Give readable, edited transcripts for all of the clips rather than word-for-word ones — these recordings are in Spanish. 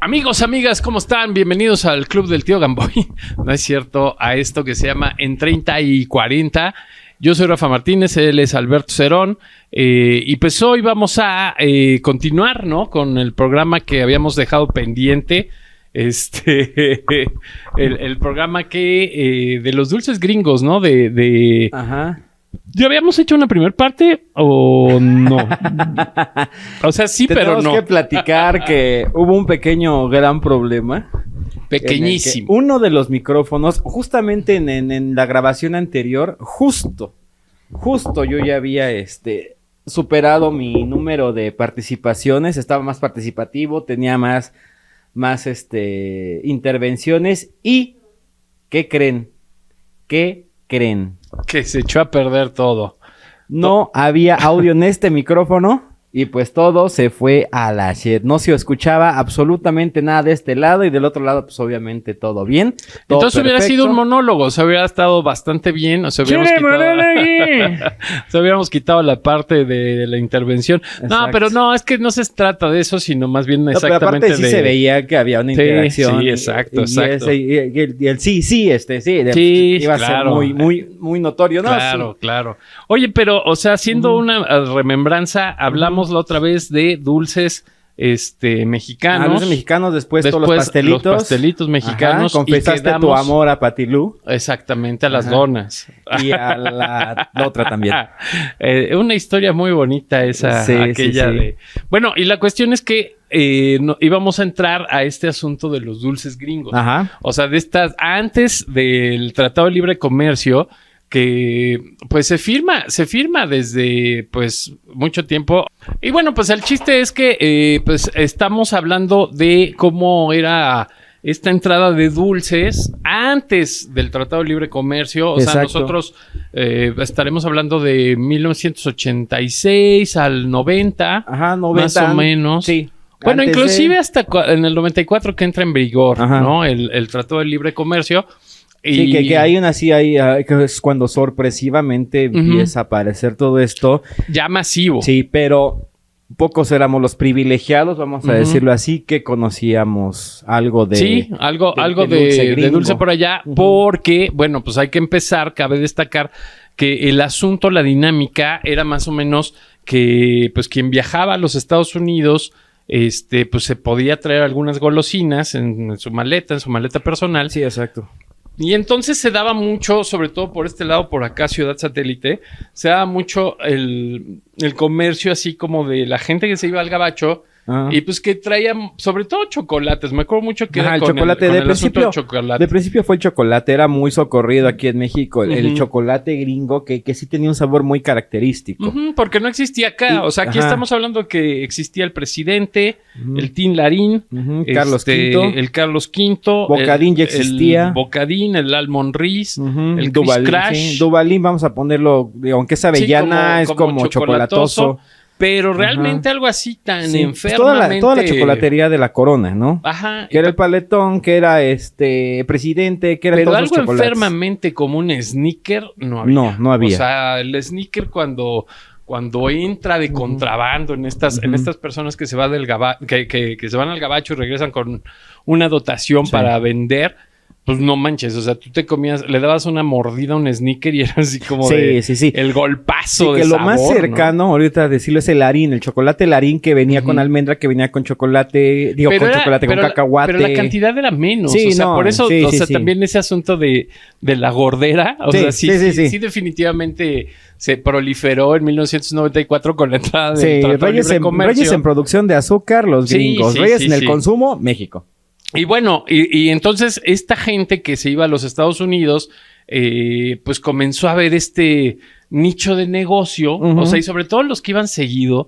Amigos, amigas, ¿cómo están? Bienvenidos al Club del Tío Gamboy. No es cierto, a esto que se llama En 30 y 40. Yo soy Rafa Martínez, él es Alberto Cerón. Y pues hoy vamos a continuar, ¿no? Con el programa que habíamos dejado pendiente. El programa que de los dulces gringos, ¿no? Ajá. ¿Ya habíamos hecho una primera parte o no? O sea, sí, pero no. Tenemos que platicar que hubo un pequeño gran problema. Pequeñísimo. Uno de los micrófonos, justamente en la grabación anterior, justo yo ya había superado mi número de participaciones, estaba más participativo, tenía más intervenciones y ¿qué creen? Que se echó a perder todo. No había audio en este micrófono y pues todo se fue a la shit. No se escuchaba absolutamente nada de este lado y del otro lado pues obviamente todo bien. Todo entonces hubiera perfecto. sido un monólogo, o sea, hubiera estado bastante bien, o sea, hubiéramos quitado la parte de la intervención. Exacto. No, pero no, es que no se trata de eso, sino más bien exactamente pero aparte sí se veía que había una interacción. Sí, exacto. Y el sí, iba a claro. ser muy notorio, ¿no? Claro, claro. Oye, pero, o sea, haciendo una remembranza, hablamos la otra vez de dulces mexicanos. Dulces mexicanos, después todos los pastelitos. Los pastelitos mexicanos. Ajá, confesaste tu amor a Patilú. Exactamente, a las donas. Y a la otra también. Una historia muy bonita esa, aquella sí. de... Bueno, y la cuestión es que íbamos a entrar a este asunto de los dulces gringos. Ajá. O sea, antes del Tratado de Libre Comercio, que pues se firma desde pues mucho tiempo. Y bueno, pues el chiste es que pues estamos hablando de cómo era esta entrada de dulces antes del Tratado de Libre Comercio. O sea, nosotros estaremos hablando de 1986 al 90. Ajá, 90. Más o menos. Sí. Bueno, inclusive hasta en el 94 que entra en vigor, ajá, ¿no? El Tratado de Libre Comercio. Sí, que hay que es cuando sorpresivamente empieza a aparecer todo esto. Ya masivo. Sí, pero pocos éramos los privilegiados, vamos a decirlo así, que conocíamos algo de... Sí, algo de dulce por allá, porque, bueno, pues hay que empezar, cabe destacar que el asunto, la dinámica, era más o menos que, pues, quien viajaba a los Estados Unidos... pues se podía traer algunas golosinas en su maleta personal. Sí, exacto. Y entonces se daba mucho, sobre todo por este lado, por acá, Ciudad Satélite, se daba mucho el comercio así como de la gente que se iba al gabacho. Y pues que traían, sobre todo chocolates. Me acuerdo mucho que era el con chocolate. el asunto del chocolate. De principio fue el chocolate. Era muy socorrido aquí en México. El chocolate gringo que sí tenía un sabor muy característico. Porque no existía acá. O sea, aquí estamos hablando que existía el presidente, el Tin Larín, Carlos V. El Carlos V. Bocadín ya existía. El Bocadín, el Almond Riz, el Duvalín, Crash. Sí. Duvalín, vamos a ponerlo, aunque es avellana, es como chocolatoso. Pero realmente algo así tan enfermamente... Toda la chocolatería de la corona, ¿no? Ajá. Que era el Paletón, que era presidente, que era pero todos algo los chocolates. Enfermamente como un sneaker no había. No había. O sea, el sneaker cuando entra de contrabando en estas personas que se van que se van al gabacho y regresan con una dotación para vender... Pues no manches, o sea, tú te comías, le dabas una mordida a un sneaker y era así como el golpazo de que sabor, lo más cercano, ¿no? Ahorita a decirlo, es el Larín, el chocolate Larín que venía con almendra, que venía con chocolate, con cacahuate. Pero la cantidad era menos, sí, o sea, por eso, también ese asunto de la gordera, o sea, sí, definitivamente se proliferó en 1994 con la entrada del Tratado de Libre Comercio. Reyes en producción de azúcar, los gringos, Reyes en el consumo, México. Y bueno, y entonces esta gente que se iba a los Estados Unidos, pues comenzó a ver este nicho de negocio, o sea, y sobre todo los que iban seguido,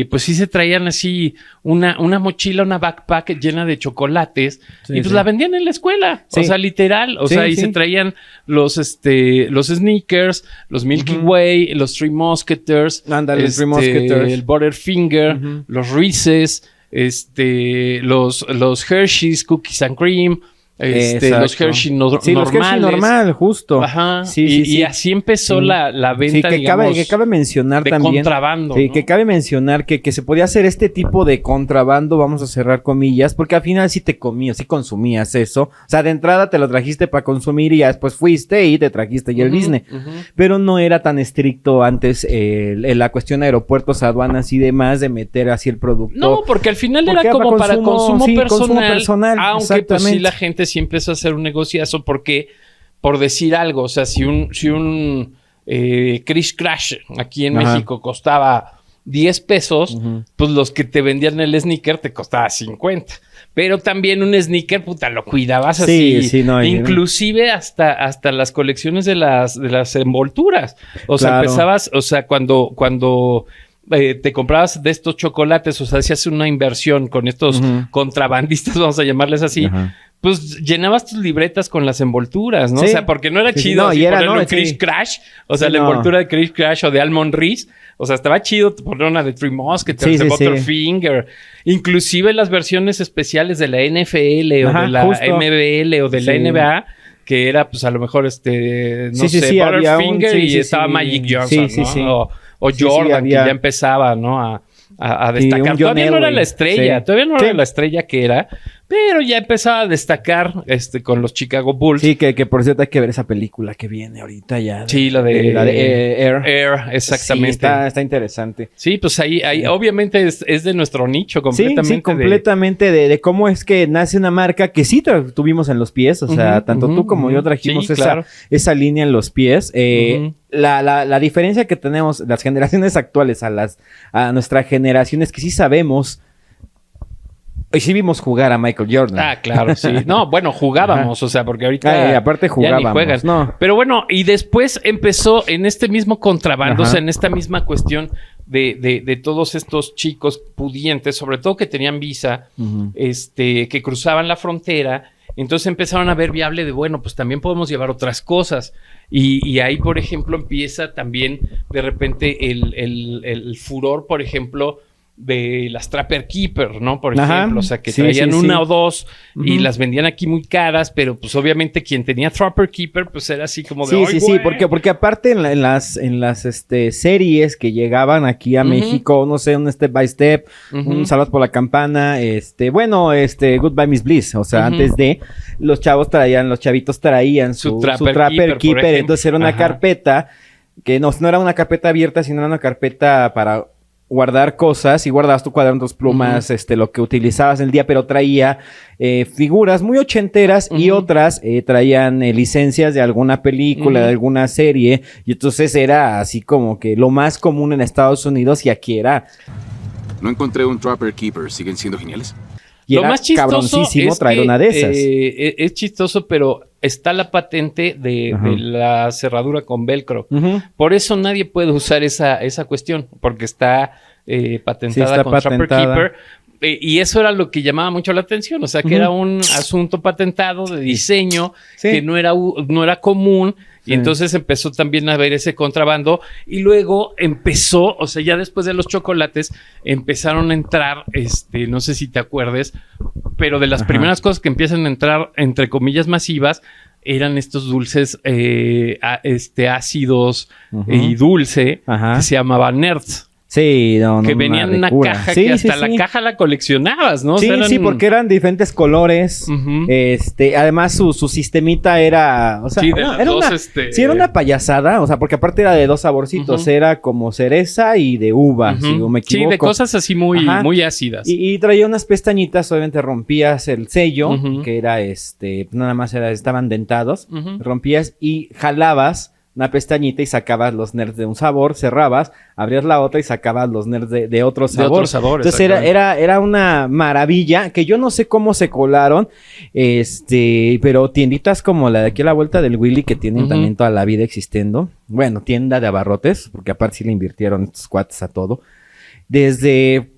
pues sí se traían así una mochila, una backpack llena de chocolates y pues la vendían en la escuela. O sea, literal. O sea, y se traían los Snickers, los Milky Way, los Three Musketeers. Ándale, Three Musketeers. El Butterfinger, los Reese's, los Hershey's, Cookies and Cream. los Hershey normales. Sí, los Hershey normal, justo. Ajá. Sí, y así empezó la venta, que digamos, cabe mencionar de también. Contrabando. Sí, ¿no? que cabe mencionar que se podía hacer este tipo de contrabando, vamos a cerrar comillas, porque al final sí consumías eso. O sea, de entrada te lo trajiste para consumir y ya después fuiste y te trajiste ya el business. Pero no era tan estricto antes la cuestión de aeropuertos, aduanas y demás de meter así el producto. No, porque al final era como para consumo personal. Aunque pues sí la gente sí empezó a hacer un negociazo porque, por decir algo, o sea, si un Chris Crash aquí en México costaba 10 pesos, pues los que te vendían el sneaker te costaba 50. Pero también un sneaker, puta, lo cuidabas así. Sí, no, inclusive hasta las colecciones de las envolturas. O sea, empezabas, o sea, cuando te comprabas de estos chocolates, o sea, hacías una inversión con estos contrabandistas, vamos a llamarles así, pues llenabas tus libretas con las envolturas, ¿no? Sí. O sea, porque no era chido así ponerle un Chris Crash, o sea, la envoltura de Chris Crash o de Almond Reese. O sea, estaba chido poner una de Three Musketeers, de Butterfinger. Inclusive las versiones especiales de la NFL o de la MBL o de la NBA, que era, pues, a lo mejor, Butterfinger y estaba Magic Johnson, ¿no? O Jordan, que ya empezaba, ¿no? A destacar. Todavía no era la estrella. Todavía no era la estrella que era. Pero ya empezaba a destacar con los Chicago Bulls. Sí, que por cierto hay que ver esa película que viene ahorita ya. Sí, la de Air. Air, exactamente. Sí, está interesante. Sí, pues ahí obviamente es de nuestro nicho completamente. Sí, completamente de cómo es que nace una marca que sí tuvimos en los pies. O sea, tanto tú como yo trajimos esa línea en los pies. La diferencia que tenemos las generaciones actuales a nuestra generación es que sí sabemos. Y sí vimos jugar a Michael Jordan. Ah, claro, sí. No, bueno, jugábamos, o sea, porque ahorita aparte jugábamos, ya ni juegan. No. Pero bueno, y después empezó en este mismo contrabando, o sea, en esta misma cuestión de todos estos chicos pudientes, sobre todo que tenían visa, que cruzaban la frontera. Entonces empezaron a ver viable de, bueno, pues también podemos llevar otras cosas. Y ahí, por ejemplo, empieza también de repente el furor, por ejemplo, de las Trapper Keeper, ¿no? Por ejemplo, o sea, que traían una o dos y las vendían aquí muy caras, pero pues obviamente quien tenía Trapper Keeper, pues era así como de... Sí, porque aparte en las series que llegaban aquí a México, no sé, un Step by Step, un Salud por la Campana, Goodbye Miss Bliss, o sea, antes de, los chavitos traían su Trapper Keeper, entonces era una carpeta, que no era una carpeta abierta, sino era una carpeta para guardar cosas y guardabas tu cuadernos, plumas, lo que utilizabas en el día, pero traía figuras muy ochenteras y otras traían licencias de alguna película, de alguna serie, y entonces era así como que lo más común en Estados Unidos y aquí era... No encontré un Trapper Keeper, ¿siguen siendo geniales? Y lo más chistoso es traer una de esas. Es chistoso, pero está la patente de la cerradura con velcro. Por eso nadie puede usar esa cuestión, porque está patentada con Trapper Keeper. Y eso era lo que llamaba mucho la atención, o sea, que era un asunto patentado de diseño que no era común. Y entonces empezó también a ver ese contrabando y luego empezó, o sea, ya después de los chocolates empezaron a entrar, no sé si te acuerdes, pero de las primeras cosas que empiezan a entrar, entre comillas, masivas, eran estos dulces ácidos y dulce que se llamaban Nerds. Sí, que venían en una caja que hasta la caja la coleccionabas, ¿no? Sí, o sea, porque eran diferentes colores. Además, su sistemita era... O sea, era una payasada. O sea, porque aparte era de dos saborcitos. Era como cereza y de uva, si no me equivoco. Sí, de cosas así muy ácidas. Y traía unas pestañitas. Obviamente rompías el sello, que era nada más estaban dentados. Rompías y jalabas una pestañita y sacabas los Nerds de un sabor, cerrabas, abrías la otra y sacabas los Nerds de otro sabor. De otro sabor, entonces era una maravilla que yo no sé cómo se colaron, pero tienditas como la de aquí a la vuelta del Willy que tienen también toda la vida existiendo. Bueno, tienda de abarrotes, porque aparte sí le invirtieron estos cuates a todo. Desde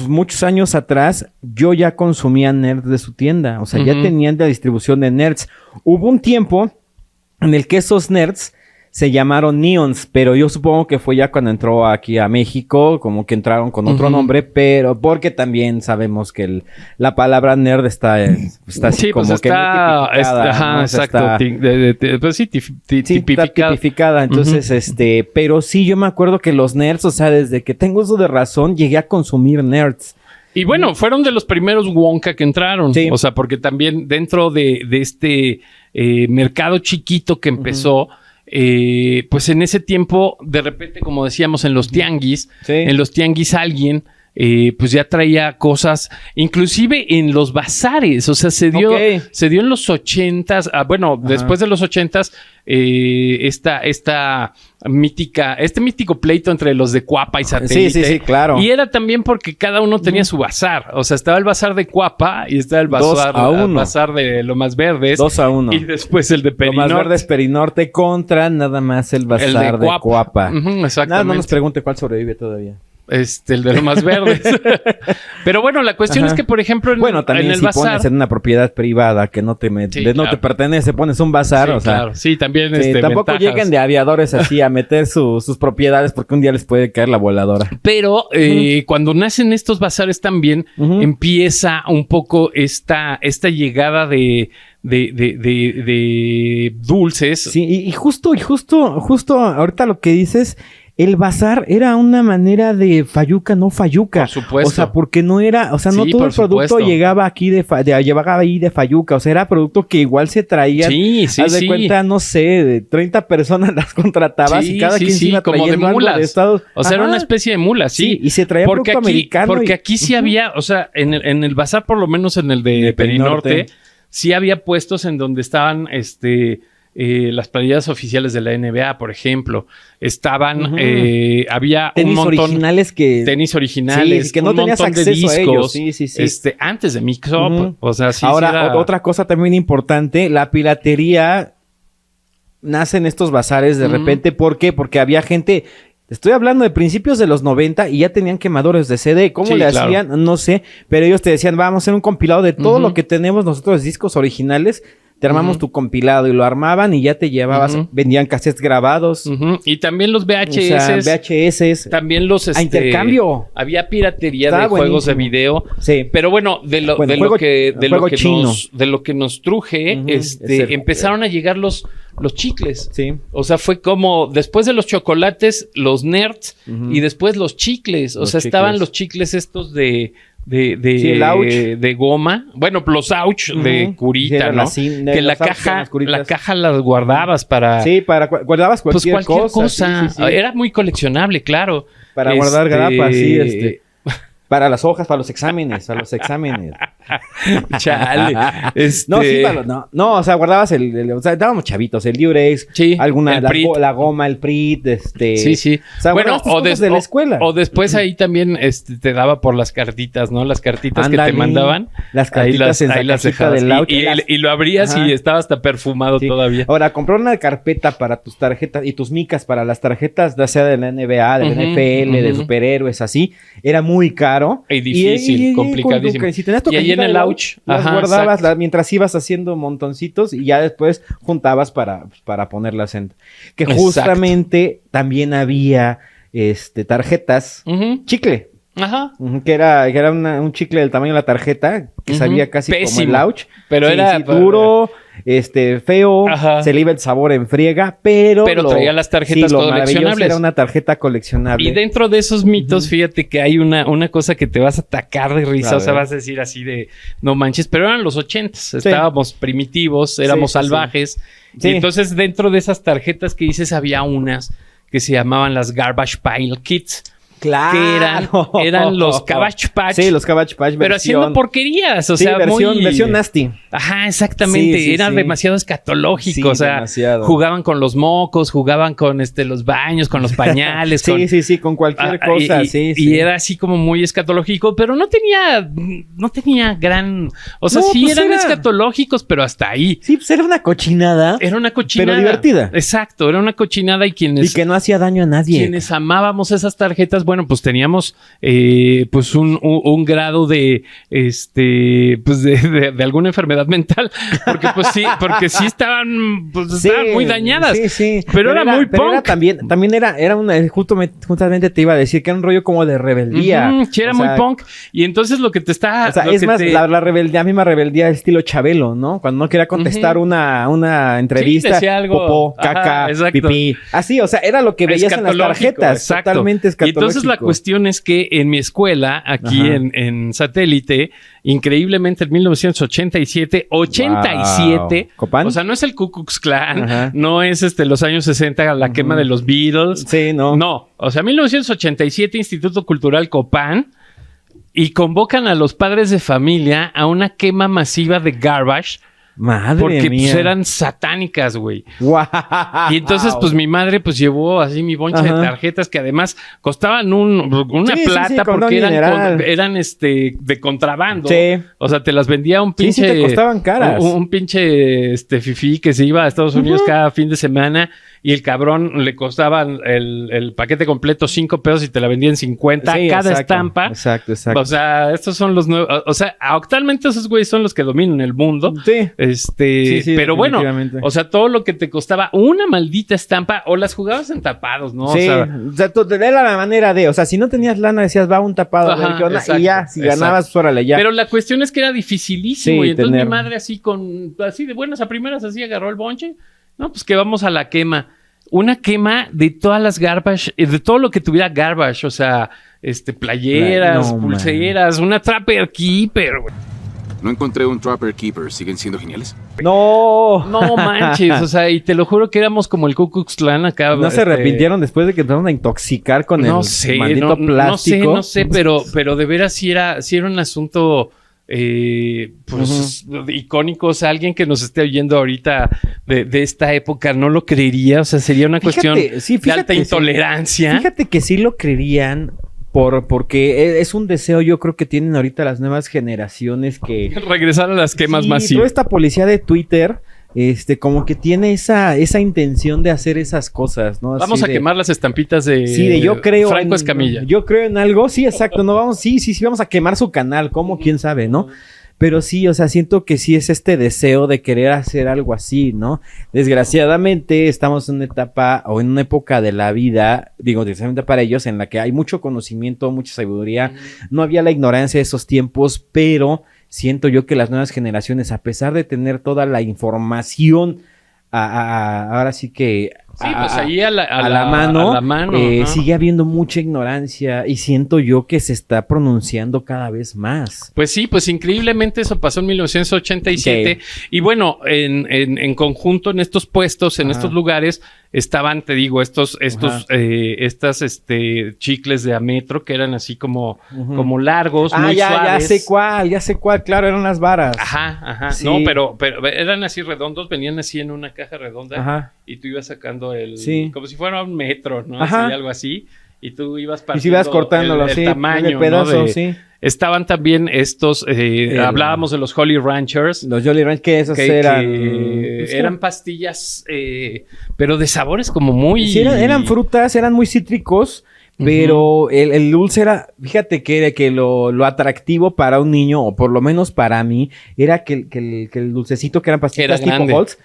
muchos años atrás, yo ya consumía Nerds de su tienda. O sea, ya tenían la distribución de Nerds. Hubo un tiempo en el que esos Nerds se llamaron Neons, pero yo supongo que fue ya cuando entró aquí a México, como que entraron con otro nombre, pero porque también sabemos que la palabra nerd está así sí, como pues que está, muy tipificada, ajá, ¿no? O sea, exacto. Pues sí, sí, tipificada. está tipificada. Entonces, pero sí, yo me acuerdo que los nerds, o sea, desde que tengo uso de razón, llegué a consumir nerds. Y bueno, fueron de los primeros Wonka que entraron. Sí. O sea, porque también dentro de este mercado chiquito que empezó, pues en ese tiempo, de repente, como decíamos, en los tianguis, en los tianguis alguien... pues ya traía cosas, inclusive en los bazares, o sea, se dio en los 80s, después de los 80s, este mítico pleito entre los de Cuapa y Satélite. Sí, claro. Y era también porque cada uno tenía su bazar, o sea, estaba el bazar de Cuapa y estaba el bazar de Lomas Verdes. 2-1. Y después el de Perinorte. Lomas Verdes, Perinorte contra nada más el bazar de Cuapa. Exactamente. Nada, no nos pregunte cuál sobrevive todavía. El de Lomas Verdes. Pero bueno, la cuestión es que, por ejemplo, también en el si bazar... pones en una propiedad privada que no te pertenece, pones un bazar, o sea... Claro. Sí, también tampoco ventajas. lleguen de aviadores así a meter sus propiedades porque un día les puede caer la voladora. Pero cuando nacen estos bazares también empieza un poco esta llegada de dulces. Sí, y justo ahorita lo que dices... El bazar era una manera de fayuca, no fayuca. Por supuesto. O sea, porque no era... O sea, no Sí, todo el producto llegaba aquí llegaba ahí de fayuca. O sea, era producto que igual se traían. Sí. Haz de cuenta, no sé, de 30 personas las contratabas y cada quien se iba como de mulas. De Estados... O sea, era una especie de mulas, sí. Y se traía producto americano. Porque aquí sí había... O sea, en el bazar, por lo menos en el de Perinorte, sí había puestos en donde estaban... las playeras oficiales de la NBA, por ejemplo, estaban, había tenis un montón originales tenis originales, que no un tenías montón de acceso discos, a ellos. Sí. Antes de Mix Up, o sea, sí. Ahora, sí era... otra cosa también importante, la piratería nace en estos bazares de repente, ¿por qué? Porque había gente... Estoy hablando de principios de los 90 y ya tenían quemadores de CD. ¿Cómo le hacían? No sé. Pero ellos te decían, vamos a hacer un compilado de todo lo que tenemos nosotros, discos originales. Te armamos tu compilado y lo armaban y ya te llevabas, vendían cassettes grabados. Y también los VHS. O sea, VHS. También los... a intercambio. Había piratería de juegos de video. Sí. Pero bueno, de lo que nos truje, empezaron a llegar los chicles. Sí. O sea, fue como después de los chocolates, los nerds y después los chicles. O sea, estaban los chicles estos de goma. Bueno, los ouch de curita, ¿no? Que la caja las guardabas para... Sí, guardabas cualquier cosa. Sí. Era muy coleccionable, claro. Para guardar grapas, sí, para las hojas, para los exámenes, Chale. No, sí, no, o sea, guardabas o sea, estábamos chavitos, el Durex, la goma, el Prit, Sí. O sea, bueno, de la escuela. O después ahí también te daba por las cartitas, ¿no? Las cartitas que te mandaban. Las cartitas ahí las dejabas. Y lo abrías y estaba hasta perfumado todavía. Ahora, comprar una carpeta para tus tarjetas y tus micas para las tarjetas, ya sea de la NBA, de la NFL, de superhéroes, así, era muy caro. Y difícil, complicadísimo. Si tenías tu y ahí en el ouch, las guardabas mientras ibas haciendo montoncitos y ya después juntabas para ponerlas en... Que justamente también había tarjetas, chicle. Ajá. Que era un chicle del tamaño de la tarjeta, que sabía casi como el ouch. Pero era duro, feo, se le iba el sabor en friega, pero traía las tarjetas coleccionables. Era una tarjeta coleccionable. Y dentro de esos mitos, fíjate que hay una cosa que te vas a atacar de risa, o sea, vas a decir así de no manches, pero eran los 80s, estábamos primitivos, éramos salvajes. Y entonces dentro de esas tarjetas que dices había unas que se llamaban las Garbage Pile Kits. Claro. Que eran los Cabbage Patch. Sí, los Cabbage Patch. Pero haciendo porquerías, o sea, versión nasty. Ajá, exactamente. Eran demasiado escatológicos. O sea, jugaban con los mocos, jugaban con los baños, con los pañales. Sí, con cualquier cosa. Y era así como muy escatológico, pero no tenía gran... O sea, eran escatológicos, pero hasta ahí. Sí, pues era una cochinada. Era una cochinada. Pero divertida. Exacto, era una cochinada y que no hacía daño a nadie. Quienes amábamos esas tarjetas, bueno, pues teníamos pues un grado de pues de alguna enfermedad mental, porque sí estaban muy dañadas. Sí. Pero era muy punk. También era una, justamente te iba a decir que era un rollo como de rebeldía. Sí, era muy punk. Y entonces lo que te está... O sea, es más, la rebeldía, misma rebeldía estilo Chabelo, ¿no? Cuando no quería contestar una entrevista, decía algo. popó, caca, pipí. Así, o sea, era lo que veías en las tarjetas. Exacto. Totalmente escatológico. Y entonces la cuestión es que en mi escuela, aquí en Satélite, increíblemente en 1987, ¿Copán? O sea, no es el Ku Klux Klan, no es los años 60, la quema de los Beatles. Sí, no. No, o sea, 1987, Instituto Cultural Copán, y convocan a los padres de familia a una quema masiva de garbage. Madre porque mía. pues eran satánicas, güey. ¡Wow! Y entonces pues mi madre pues llevó así mi boncha de tarjetas que además costaban una plata porque eran de contrabando. Sí. O sea, te las vendía un pinche... Sí, te costaban caras. Un pinche fifí que se iba a Estados Unidos cada fin de semana y el cabrón le costaban el paquete completo 5 pesos y te la vendían 50 cada estampa. Exacto. O sea, estos son los nuevos... O sea, actualmente esos güeyes son los que dominan el mundo. Sí. Pero bueno, o sea, todo lo que te costaba una maldita estampa o las jugabas en tapados, ¿no? Sí, o sea, era la manera de, o sea, si no tenías lana decías, va un tapado, a ver qué onda, y ya, si ganabas, pues órale, ya. Pero la cuestión es que era dificilísimo, sí, y entonces mi madre así de buenas a primeras, así agarró el bonche, no, pues que vamos a la quema. Una quema de todas las garbage, de todo lo que tuviera garbage, o sea, playeras, pulseras, una Trapper Keeper, güey. No encontré un Trapper Keeper. ¿Siguen siendo geniales? No manches. O sea, y te lo juro que éramos como el Ku Klux Klan acá. ¿No se arrepintieron después de que empezaron a intoxicar con el maldito plástico? No sé, pero de veras sí era un asunto icónico. O sea, alguien que nos esté oyendo ahorita de esta época no lo creería. O sea, sería una cuestión de alta intolerancia. Fíjate que sí lo creerían. Porque es un deseo, yo creo que tienen ahorita las nuevas generaciones que... regresar a las quemas masivas. Toda esta policía de Twitter, como que tiene esa intención de hacer esas cosas, ¿no? Vamos a quemar las estampitas de yo creo Franco Escamilla. Yo creo en algo, sí, exacto, no vamos, sí, vamos a quemar su canal, ¿cómo? ¿Quién sabe, no? Pero sí, o sea, siento que sí es este deseo de querer hacer algo así, ¿no? Desgraciadamente estamos en una etapa o en una época de la vida, digo, desgraciadamente para ellos, en la que hay mucho conocimiento, mucha sabiduría. No había la ignorancia de esos tiempos, pero siento yo que las nuevas generaciones, a pesar de tener toda la información, ahora sí que... Sí, pues ahí a la mano sigue habiendo mucha ignorancia y siento yo que se está pronunciando cada vez más. Pues sí, pues increíblemente eso pasó en 1987 y bueno, en conjunto en estos puestos, en estos lugares estaban, te digo, estas chicles de Ametro que eran así como largos, muy suaves. Ya sé cuál, claro, eran las varas. Ajá. Sí. No, pero eran así redondos, venían así en una caja redonda y tú ibas sacando como si fuera un metro, ¿no? Así, algo así. Y tú ibas partiendo y si ibas cortándolo, el tamaño, pedazo, ¿no? Estaban también estos, hablábamos de los Jolly Ranchers. Los Jolly Ranchers, que esos eran pastillas, pero de sabores como muy... Sí, eran frutas, eran muy cítricos. Pero el dulce era, fíjate que lo atractivo para un niño, o por lo menos para mí, era que el dulcecito, que eran pastillas tipo Holtz,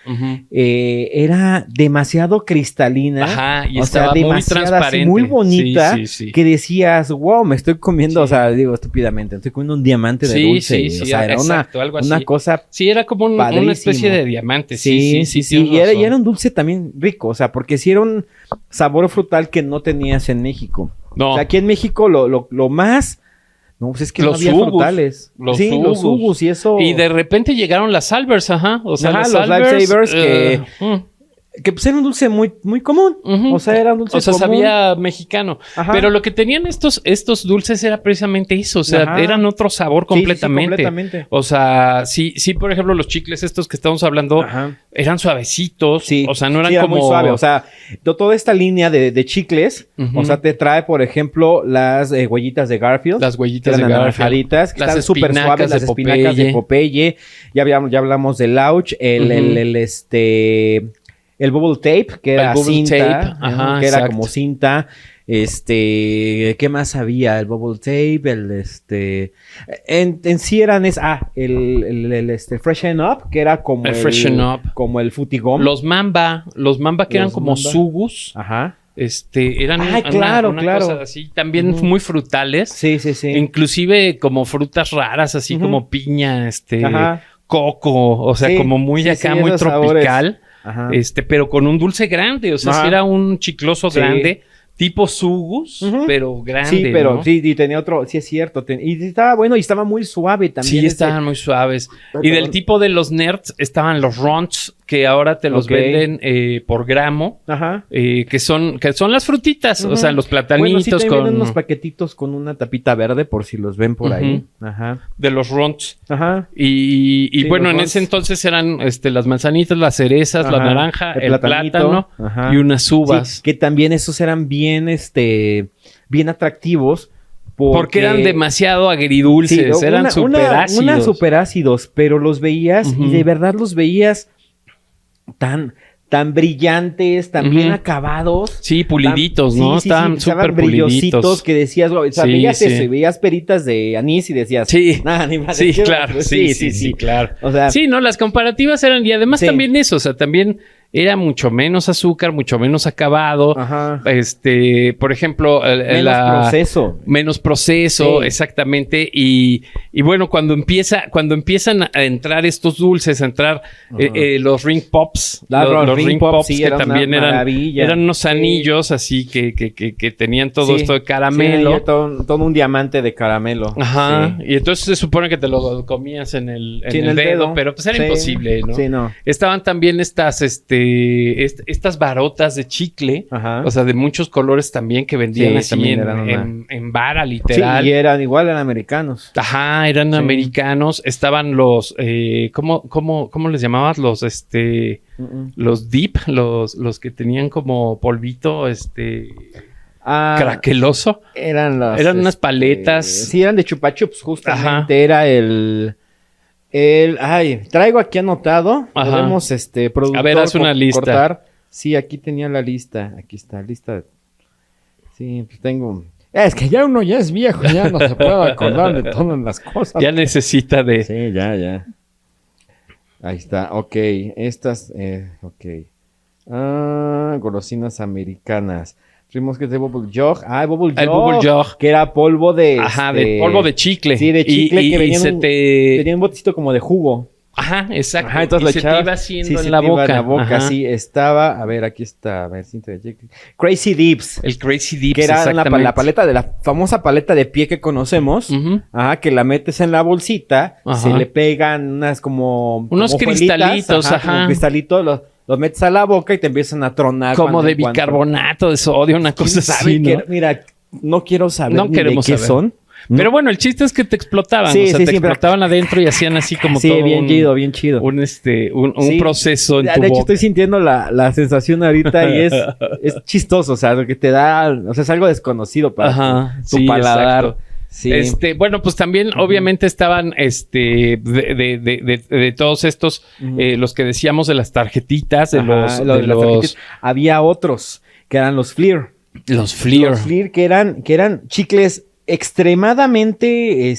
era demasiado cristalina. Ajá, y estaba muy transparente. Así, muy bonita, que decías, wow, me estoy comiendo, o sea, digo estúpidamente, estoy comiendo un diamante de dulce. O sea, era una cosa sí, era como una especie de diamante. Sí. Y era un dulce también rico, o sea, porque sí era un sabor frutal que no tenías en México. No. O sea, aquí en México lo más... No, pues es que no había frutales. Los Ubus y eso... Y de repente llegaron las Albers, o sea, los Lifesavers que pues era un dulce muy, muy común. O sea, era un dulce común. Sabía mexicano. Ajá. Pero lo que tenían estos dulces era precisamente eso. O sea, eran otro sabor completamente. Sí, completamente. O sea, sí, por ejemplo, los chicles estos que estamos hablando eran suavecitos. Sí. O sea, no eran como... muy suave. O sea, toda esta línea de chicles, o sea, te trae, por ejemplo, las huellitas de Garfield. Las huellitas de Garfield. Que están súper suaves. Las espinacas de Popeye. Ya hablamos del Lauch. El bubble tape, que era cinta, que era como cinta. ¿Qué más había? El Bubble Tape, en sí eran el Freshen Up, que era como El Freshen Up. como el Futigom. Los Mamba que eran como Mamba. sugus. Ajá. Eran claro. cosa así, también muy frutales. Sí. Inclusive como frutas raras, así como piña, Ajá. coco, o sea, Sí, como muy sí, acá, sí, muy esos tropical. Ajá. Pero con un dulce grande, o sea, Ajá. sí era un chicloso Sí. grande, tipo sugus, Ujú. pero grande, Sí, pero ¿no? sí, y tenía otro, sí es cierto. Y estaba bueno y estaba muy suave también. Sí, estaban muy suaves. Ay, Y del perdón. tipo de los nerds estaban los Ronts, que ahora te los Ok. venden por gramo, Ajá. que son las frutitas, Ujú. o sea, los Bueno, sí, platanitos también con vienen unos paquetitos con una tapita verde por si los ven por ahí. Ajá. de los Ronts. Ajá. Y Sí, bueno, los en Ronts. ese entonces eran las manzanitas, las cerezas, la Ajá. naranja, el platanito. plátano Ajá. y unas uvas. Sí, que también esos eran bien, bien atractivos. Porque eran demasiado agridulces, Sí, eran súper ácidos. Una súper ácidos, pero los veías Ujú. y de verdad los veías tan brillantes, tan bien Ujú. acabados. Sí, puliditos, ¿no? Estaban súper brillositos puliditos. que decías, o sea, Sí, veías sí. eso y veías peritas de anís y decías, Sí. nada, ni más. Sí, claro, sí, claro. O sea, Sí, no, las comparativas eran, y además Sí. también eso, o sea, también era mucho menos azúcar, mucho menos acabado. ajá. Por ejemplo, Menos proceso. Menos proceso, Sí. exactamente. Y bueno, cuando empiezan a entrar estos dulces, a entrar los ring pops, Los ring pops sí, que era una también maravilla. eran unos Sí. anillos así que tenían todo Sí. esto de Sí, caramelo. era todo un diamante de caramelo. Ajá. Sí. Y entonces se supone que te lo comías en el Sí, dedo, pero pues era Sí. imposible, ¿no? Sí, no. Estaban también estas barotas de chicle, Ajá. o sea, de muchos colores también que vendían Sí, así también eran una- en vara, Sí, literal. y eran americanos. Ajá, eran Sí. americanos. Estaban los, ¿cómo les llamabas? Los dip, los que tenían como polvito, craqueloso. Eran Eran unas paletas. Sí, eran de Chupa Chups, justamente. Ajá. Era traigo aquí anotado. Ajá. Podemos, productor, A ver, haz una lista. cortar. Sí, aquí tenía la lista. Aquí está, lista. Sí, pues tengo. Es que ya uno ya es viejo, ya no se puede acordar de todas las cosas. Ya necesita de... Sí, ya. Ahí está, ok. Estas, ok. Golosinas americanas. Vimos que es de Bubble Jug. El Bubble Jug. El Bubble Jug. Que era polvo de... Ajá, de polvo de chicle. Sí, de chicle que venía venía tenía un botecito como de jugo. Ajá, exacto. Ajá, entonces y lo se echabas. te iba haciendo Sí, en se la te iba boca. Ajá. sí, estaba... A ver, aquí está. A ver, cinta de chicle. Crazy Dips. El Crazy Dips, Que era exactamente. la paleta de la famosa paleta de pie que conocemos. Ujú. Ajá, que la metes en la bolsita, Ajá. se le pegan unos Unos hojuelitas, cristalitos, ajá. como cristalitos, los metes a la boca y te empiezan a tronar. Como cuando- de en cuanto- bicarbonato de sodio, una ¿Quién cosa sabe así, qué- ¿no? Mira, no quiero saber No ni queremos de qué saber. son. Pero bueno, el chiste es que te explotaban. Sí, o sea, sí, te sí, pero- explotaban adentro y hacían así como Sí, todo bien chido, bien chido. un Sí. proceso en tu De hecho, boca. estoy sintiendo la sensación ahorita y es chistoso, o sea, lo que te da, o sea, es algo desconocido para Ajá, tu sí, paladar. exacto. Sí. Bueno, pues también obviamente estaban de todos estos, los que decíamos de las tarjetitas, de Ajá, los las tarjetitas. Había otros que eran los Fleer. los Fleer. Los Fleer que eran chicles extremadamente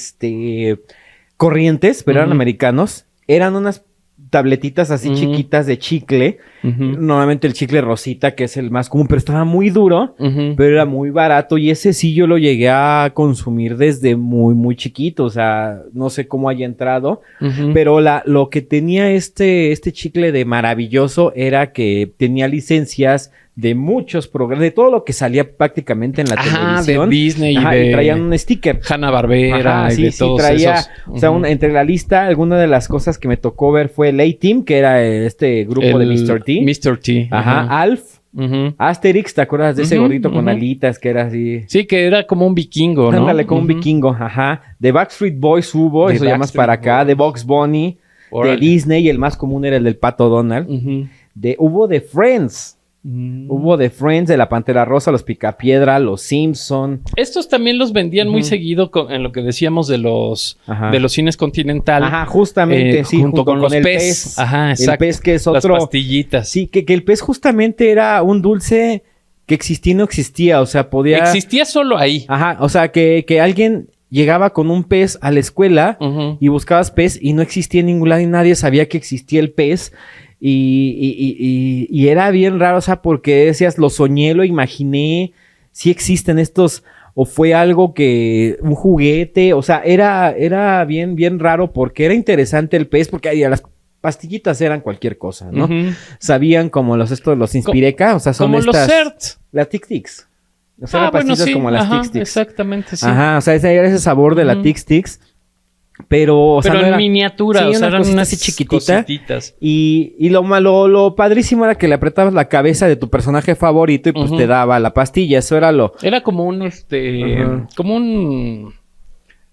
corrientes, pero eran Ujú. americanos. Eran unas tabletitas así Ujú. chiquitas de chicle. Ujú, Normalmente el chicle rosita, que es el más común, pero estaba muy duro, ujú. pero era muy barato. Y ese sí yo lo llegué a consumir desde muy, muy chiquito. O sea, no sé cómo haya entrado. Ujú. Pero lo que tenía este chicle de maravilloso era que tenía licencias de muchos programas, de todo lo que salía prácticamente en la Ajá, de televisión. Disney Ajá, y de y traían un sticker. Hanna-Barbera Ajá, y de todos traía, esos. o sea, Ujú. entre la lista, alguna de las cosas que me tocó ver fue el A-Team, que era este grupo de Mr. T. Mr. T. Ajá, Alf, Ujú. Asterix, ¿te acuerdas de ese Ujú, gordito con ujú. alitas que era así? Sí, que era como un vikingo, ¿no? Ándale, como un Ujú. vikingo, ajá. De Backstreet Boys hubo, De eso ya más Backstreet para acá. Boys. De Bugs Bunny, Órale. de Disney, el más común era el del Pato Donald. Ujú. Hubo de Friends. Hubo de Friends, de La Pantera Rosa, Los Picapiedra, Los Simpson. Estos también los vendían muy Ujú. seguido en lo que decíamos de los Ajá. cines Continental. Ajá, justamente, sí, junto con los el pez. Ajá, El exacto. pez que es Las otro. pastillitas. Sí, que el pez justamente era un dulce que existía y no existía, o sea, podía... Existía solo ahí. Ajá, o sea, que alguien llegaba con un pez a la escuela y buscabas pez y no existía en ningún lado y nadie sabía que existía el pez. Y era bien raro, o sea, porque decías, lo soñé, lo imaginé, sí existen estos, o fue algo que, un juguete, o sea, era bien, bien raro porque era interesante el pez, porque las pastillitas eran cualquier cosa, ¿no? Sabían como los Inspireca, o sea, son como estas... los CERT. Las Tic-Tics. O sea, eran pastillas como las Tic-Tics. Exactamente, sí. Ajá, o sea, ese era ese sabor de la Tic-Tics. Pero, o sea, pero no en era... miniatura, sí, o sea, eran unas así chiquitita. cosititas. Y lo malo, lo padrísimo era que le apretabas la cabeza de tu personaje favorito y pues te daba la pastilla. Eso era lo... Era como un, como un...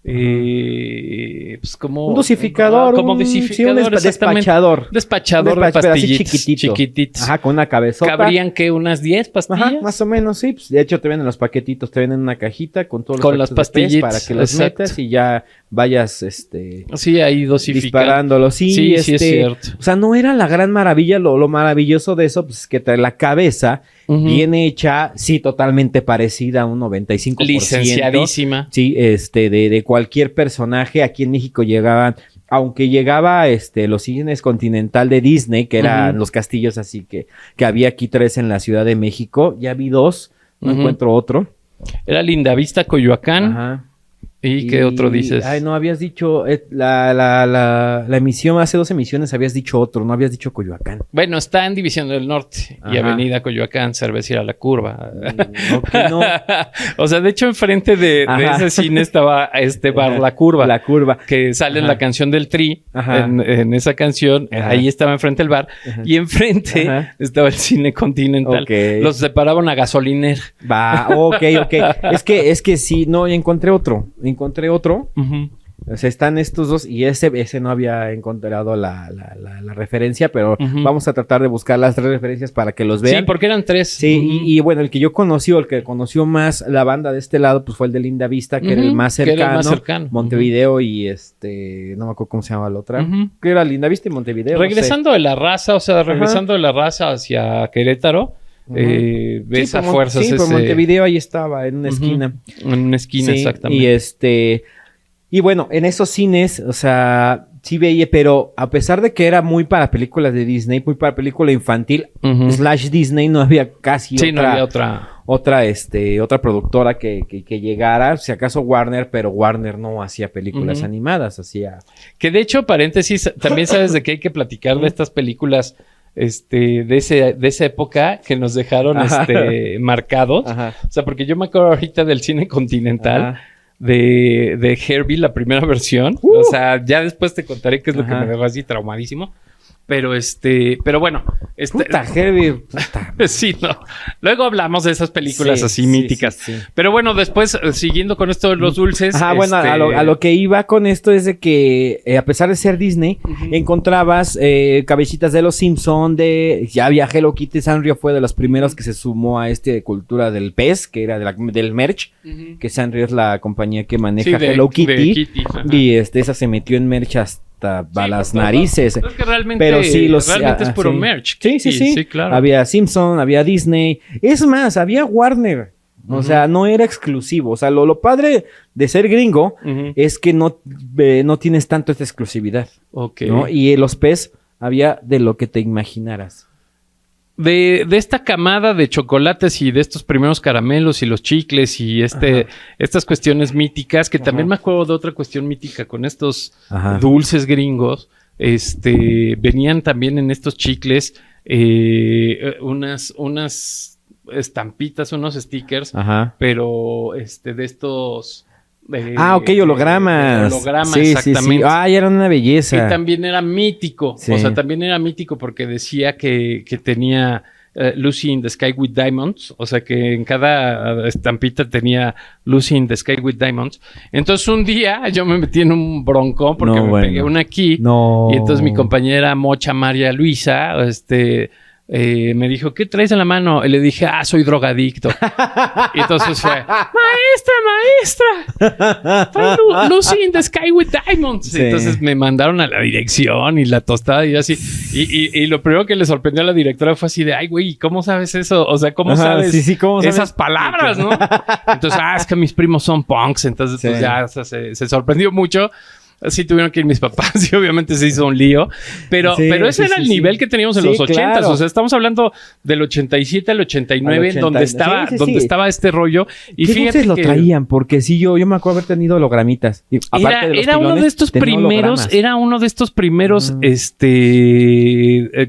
pues como... un dosificador. Como dosificador, despachador. Despachador de pastillitas. Así chiquititos. Ajá, con una cabezota. ¿Cabrían que unas 10 pastillas? Ajá, más o menos, sí. Pues, de hecho, te vienen los paquetitos, te vienen una cajita con todos los con las pastillitas para que los metas y ya vayas, sí, ahí dosificando. Disparándolos. Sí, sí, es cierto. O sea, no era la gran maravilla. Lo maravilloso de eso, pues, es que trae la cabeza bien hecha, sí, totalmente parecida a un 95%. Licenciadísima. Sí, de cualquier personaje. Aquí en México llegaban, aunque llegaba los cines Continental de Disney, que eran los castillos así que había aquí 3 en la Ciudad de México, ya vi 2, no encuentro otro. Era Lindavista, Coyoacán. Ajá. ¿Y qué otro dices? Ay, no, habías dicho la emisión, hace 2 emisiones habías dicho otro, no habías dicho Coyoacán. Bueno, está en División del Norte y Avenida Coyoacán, Cervecería La Curva. No. O sea, de hecho, enfrente de ese cine estaba bar La Curva. La Curva. Que sale en la canción del Tri. En esa canción, ahí estaba enfrente el bar. Y enfrente estaba el cine Continental. Okay. Los separaban a gasolinera. Va, ok. Es que sí, no, encontré otro. O sea, están estos dos y ese no había encontrado la referencia, pero vamos a tratar de buscar las 3 referencias para que los vean. Sí, porque eran 3. Sí, y bueno, el que yo conocí, o el que conoció más la banda de este lado, pues fue el de Lindavista, que era el más cercano. Montevideo y no me acuerdo cómo se llamaba la otra. Que era Lindavista y Montevideo. Regresando de La Raza, o sea, regresando de La Raza hacia Querétaro. Ves a fuerzas por Montevideo ahí estaba, en una esquina. En una esquina, exactamente. Y bueno, en esos cines, o sea, sí veía, pero a pesar de que era muy para películas de Disney, muy para película infantil, / Disney, no había casi no había otra productora que llegara, si acaso Warner, pero Warner no hacía películas animadas, hacía... Que de hecho, paréntesis, también sabes de qué hay que platicar de estas películas... de esa época que nos dejaron marcados. O sea, porque yo me acuerdo ahorita del cine Continental de Herbie, la primera versión. O sea, ya después te contaré qué es lo que me dejó así traumadísimo. Pero bueno. Puta, Herbie. Puta. Sí, no. Luego hablamos de esas películas así míticas. Sí. Pero bueno, después, siguiendo con esto de los dulces. Bueno, a lo que iba con esto es de que, a pesar de ser Disney, encontrabas cabecitas de los Simpson, ya había Hello Kitty. Sanrio fue de los primeros que se sumó a cultura del pez, que era del merch, que Sanrio es la compañía que maneja Hello Kitty. Y esa se metió en merch hasta las narices. Es que realmente, pero sí, realmente es puro merch. Sí, claro. Había Simpson, había Disney. Es más, había Warner. O sea, no era exclusivo. O sea, lo padre de ser gringo es que no tienes tanto esta exclusividad. Ok. ¿no? Y los PES había de lo que te imaginaras. De esta camada de chocolates y de estos primeros caramelos y los chicles y estas cuestiones míticas, que también me acuerdo de otra cuestión mítica con estos dulces gringos, venían también en estos chicles unas estampitas, unos stickers, pero de estos... hologramas. Exactamente. Sí. Ay, era una belleza. Y también era mítico. Sí. O sea, también era mítico porque decía que tenía Lucy in the Sky with Diamonds. O sea, que en cada estampita tenía Lucy in the Sky with Diamonds. Entonces, un día yo me metí en un broncón porque pegué una aquí. Y entonces mi compañera Mocha María Luisa, me dijo, ¿qué traes en la mano? Y le dije, soy drogadicto. Y entonces fue, maestra, trae Lucy in the Sky with Diamonds. Sí. Entonces me mandaron a la dirección y la tostada y yo así, Y lo primero que le sorprendió a la directora fue así de, ay, güey, ¿cómo sabes eso? O sea, ¿cómo sabes ¿cómo sabes esas palabras, no? Entonces, es que mis primos son punks. Entonces, pues ya se sorprendió mucho. Sí tuvieron que ir mis papás y obviamente se hizo un lío. Pero ese era el nivel que teníamos en los 80s. Claro. O sea, estamos hablando del 87 al 89, donde estaba este rollo. Y ¿qué fíjate lo traían? Porque sí, yo me acuerdo haber tenido hologramitas. Era uno de estos primeros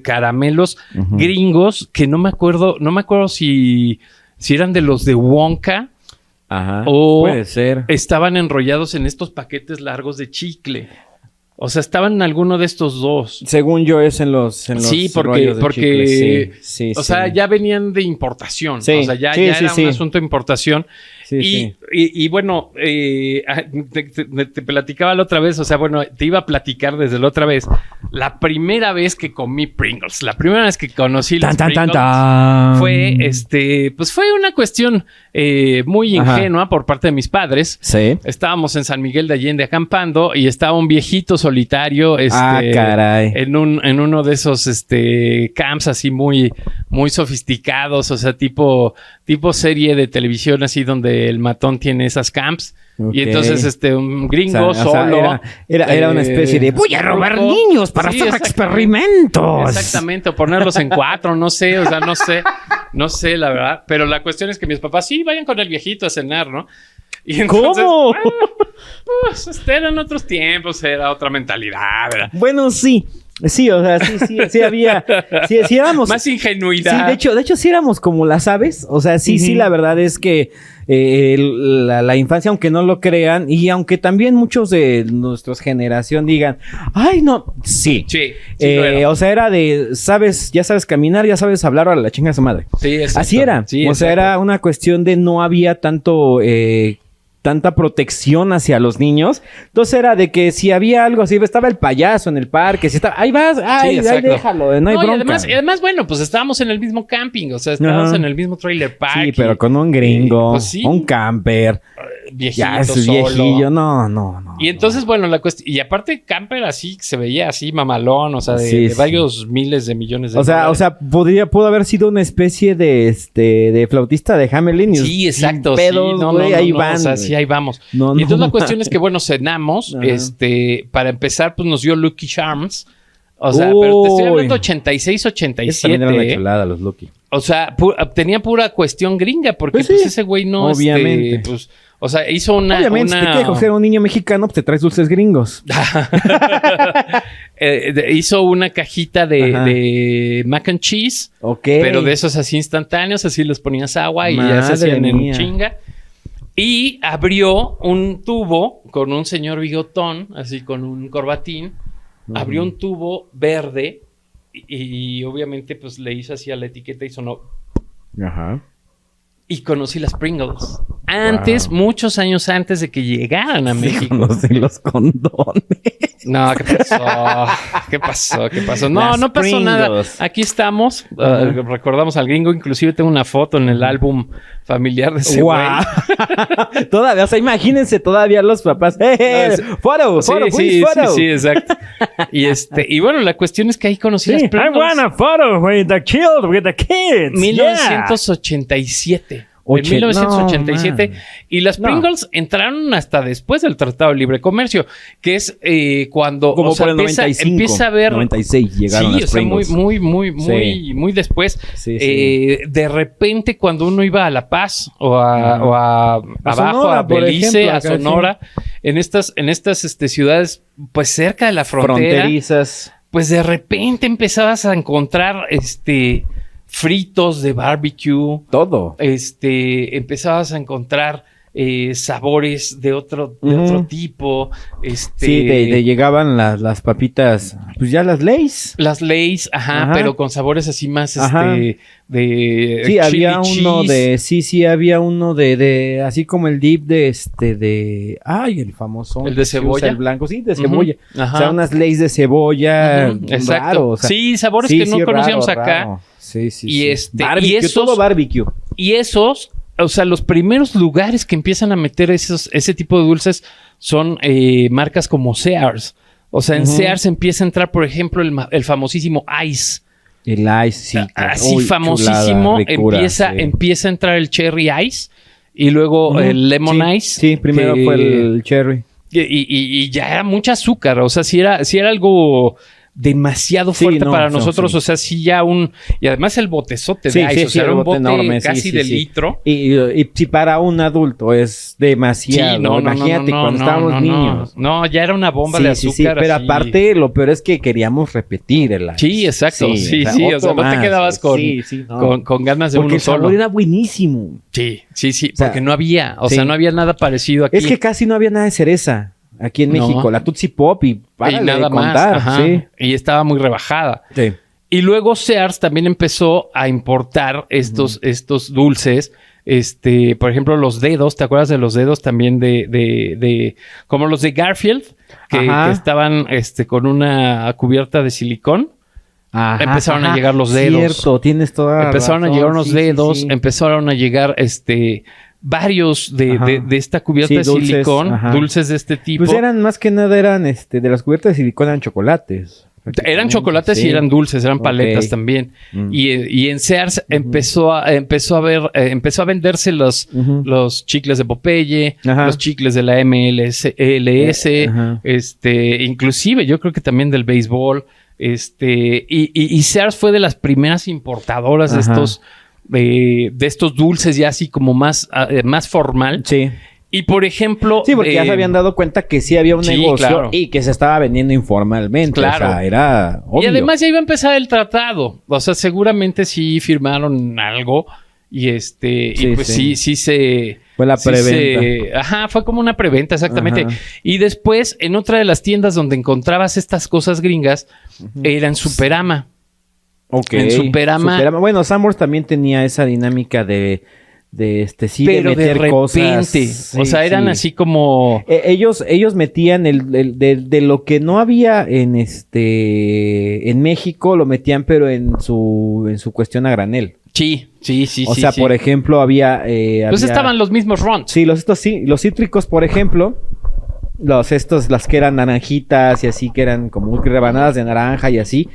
caramelos gringos que no me acuerdo si eran de los de Wonka. Ajá, o puede ser. Estaban enrollados en estos paquetes largos de chicle. O sea, estaban en alguno de estos dos. Según yo es en los sí, porque o sea, ya venían de importación. Sí, o sea, ya era un asunto de importación. Y bueno, te platicaba la otra vez, o sea, bueno, te iba a platicar desde la otra vez. La primera vez que comí Pringles, la primera vez que conocí los Pringles fue, pues fue una cuestión muy ingenua por parte de mis padres. Sí. Estábamos en San Miguel de Allende acampando y estaba un viejito solitario, caray. en uno de esos camps así muy, muy sofisticados, o sea, tipo serie de televisión así donde el matón tiene esas camps. Okay. Y entonces un gringo solo. Era una especie de voy a robar niños para hacer experimentos. Exactamente, o ponerlos en 4, no sé, o sea, no sé la verdad. Pero la cuestión es que mis papás sí vayan con el viejito a cenar, ¿no? Y entonces, ¿cómo? Pues eran otros tiempos, era otra mentalidad, ¿verdad? Bueno, sí. Sí, o sea, sí había... Sí éramos... Más ingenuidad. Sí, de hecho sí éramos como las aves. O sea, sí, la verdad es que la infancia, aunque no lo crean, y aunque también muchos de nuestra generación digan, ay, no, sí. O sea, era de, ya sabes caminar, ya sabes hablar, a la chinga de su madre. Sí, exacto. Así era. Sí, o sea, era una cuestión de no había tanta protección hacia los niños. Entonces era de que si había algo así, estaba el payaso en el parque, si estaba, ahí vas, ahí déjalo, no hay bronca. Y además, bueno, pues estábamos en el mismo camping, o sea, estábamos en el mismo trailer park. Sí, pero con un gringo, pues un camper. Viejito, ya es viejillo, no. Y entonces, bueno, la cuestión... Y aparte, camper así, se veía así mamalón, o sea, de varios miles de millones de dólares. O sea, pudo haber sido una especie de flautista de Hamelin. Sí, exacto. Pedos, ahí van. O sea, sí, ahí vamos. Y entonces la cuestión es que, bueno, cenamos. Para empezar, pues nos dio Lucky Charms. O sea, pero te estoy hablando 86, 87. También era una chulada, los Lucky. O sea, tenía pura cuestión gringa, porque pues ese güey no... Obviamente. O sea, hizo una... Obviamente, si te quieres coger a un niño mexicano, pues te traes dulces gringos. Hizo una cajita de mac and cheese. Ok. Pero de esos así instantáneos, así los ponías agua y ya se hacían en chinga. Y abrió un tubo con un señor bigotón, así con un corbatín. Abrió un tubo verde y obviamente pues le hizo así a la etiqueta y sonó. Ajá. Y conocí las Pringles. Antes, muchos años antes de que llegaran a México. Conocí los condones. No, ¿qué pasó? No pasó nada. Aquí estamos. Recordamos al gringo. Inclusive tengo una foto en el álbum familiar de ese güey. Todavía, o sea, imagínense todavía los papás. ¡Foto! Sí, exacto. Y bueno, la cuestión es que ahí conocí las Pringles. I want a photo with the kids. 1987. En 1987. Y las Pringles entraron hasta después del Tratado de Libre Comercio, que es cuando como por el 95, empieza a ver 96 llegaron las Pringles. Muy después. De repente, cuando uno iba a La Paz o abajo, Sonora, a Belice, a Sonora, en estas ciudades, pues cerca de la fronterizas, pues de repente empezabas a encontrar fritos de barbecue. Todo. Empezabas a encontrar sabores de otro tipo. Llegaban las papitas, pues ya las Lay's. Las Lay's, pero con sabores así más, de sí, había uno de, había uno de, así como el dip de, el famoso. El de cebolla. El blanco, sí, de cebolla. O sea, unas Lay's de cebolla. Exacto. Raro, o sea, sí, sabores que no conocíamos acá. Raro. Sí. Y barbecue, y todo barbecue. Y esos, o sea, los primeros lugares que empiezan a meter ese tipo de dulces son marcas como Sears. O sea, en Sears empieza a entrar, por ejemplo, el famosísimo Ice. El Ice, sí. Así Uy, famosísimo. chulada, ricura, Empieza a entrar el Cherry Ice y luego el Lemon Ice. Sí, primero fue el Cherry. Y ya era mucha azúcar. O sea, sí era algo demasiado fuerte para nosotros. Sí. O sea, sí ya Y además el botezote Sí, de Ice. sí, o sea, era un bote enorme, casi de litro. Y si para un adulto es demasiado. Sí, imagínate cuando estábamos niños. No, ya era una bomba de azúcar. Sí, pero así. aparte lo peor es que queríamos repetir el Ice. Sí, exacto. Sí, o sea, no te quedabas con ganas de porque uno el sabor solo. era buenísimo. Sí, O sea, porque no había. O sea, no había nada parecido aquí. Es que casi no había nada de cereza aquí en México. La Tootsie Pop y nada más. Ajá. Sí. Y estaba muy rebajada. Sí. Y luego Sears también empezó a importar estos dulces. Por ejemplo, los dedos. ¿Te acuerdas de los dedos también de como los de Garfield? Que estaban con una cubierta de silicón. Ajá, empezaron a llegar los dedos. Cierto, tienes toda la Empezaron razón. a llegar unos dedos. Sí. Empezaron a llegar varios de esta cubierta de dulces, silicón. Dulces de este tipo. Pues eran más que nada, de las cubiertas de silicón eran chocolates. Eran chocolates y eran dulces, eran paletas también. Y en Sears empezó a venderse los chicles de Popeye, los chicles de la MLS, inclusive yo creo que también del béisbol. Y Sears fue de las primeras importadoras de estos dulces ya así como más formal. Sí. Y por ejemplo... Sí, porque ya se habían dado cuenta que sí había un negocio y que se estaba vendiendo informalmente. Claro. O sea, era obvio. Y además ya iba a empezar el tratado. O sea, seguramente sí firmaron algo. Y sí se... Fue la preventa. Fue como una preventa, exactamente. Ajá. Y después, en otra de las tiendas donde encontrabas estas cosas gringas, era en Superama. Ok. En Superama. Bueno, Sanborns también tenía esa dinámica de pero meter de repente, cosas. o sea, eran así como... Ellos metían de lo que no había en México, lo metían, pero en su cuestión a granel. Sí. O sea, por ejemplo, había... Pues estaban los mismos runs. Sí, los cítricos, por ejemplo, las que eran naranjitas y así, que eran como rebanadas de naranja y así,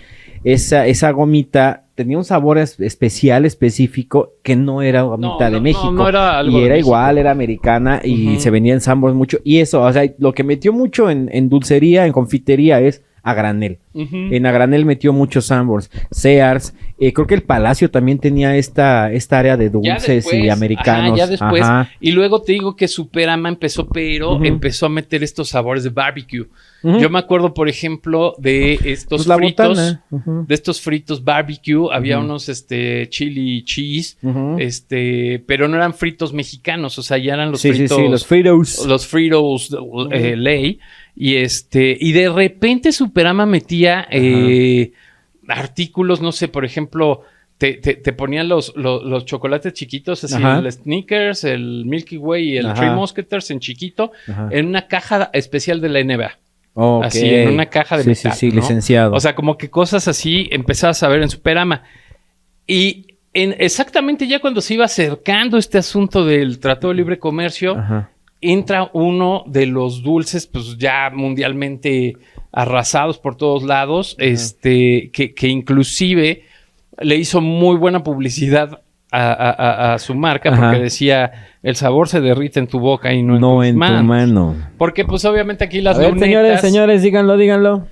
esa gomita tenía un sabor especial, específico, que no era gomita de México. No era algo y era de igual, México. era americana y se vendía en Sanborns mucho. Y eso, o sea, lo que metió mucho en dulcería, en confitería, es a granel. En a granel metió mucho Sanborns, Sears. Creo que el Palacio también tenía esta área de dulces y americanos. Ya después. Y luego te digo que Superama empezó a meter estos sabores de barbecue. Yo me acuerdo, por ejemplo, de estos fritos. De estos fritos barbecue. Había unos chili cheese. Pero no eran fritos mexicanos. O sea, ya eran los fritos. Sí, los Fritos. Los Fritos Lay. Y de repente Superama metía artículos, no sé, por ejemplo, te ponían los chocolates chiquitos, así el Snickers, el Milky Way y el Three Musketeers en chiquito, en una caja especial de la NBA. Okay. Así, en una caja de metal, Sí, ¿no? licenciado. O sea, como que cosas así empezabas a ver en Superama. Y exactamente ya cuando se iba acercando este asunto del Tratado de Libre Comercio, entra uno de los dulces, pues ya mundialmente arrasados por todos lados, que inclusive le hizo muy buena publicidad a su marca, porque decía, el sabor se derrite en tu boca y no en tu mano. Porque pues obviamente aquí las lunetas... Señores, díganlo.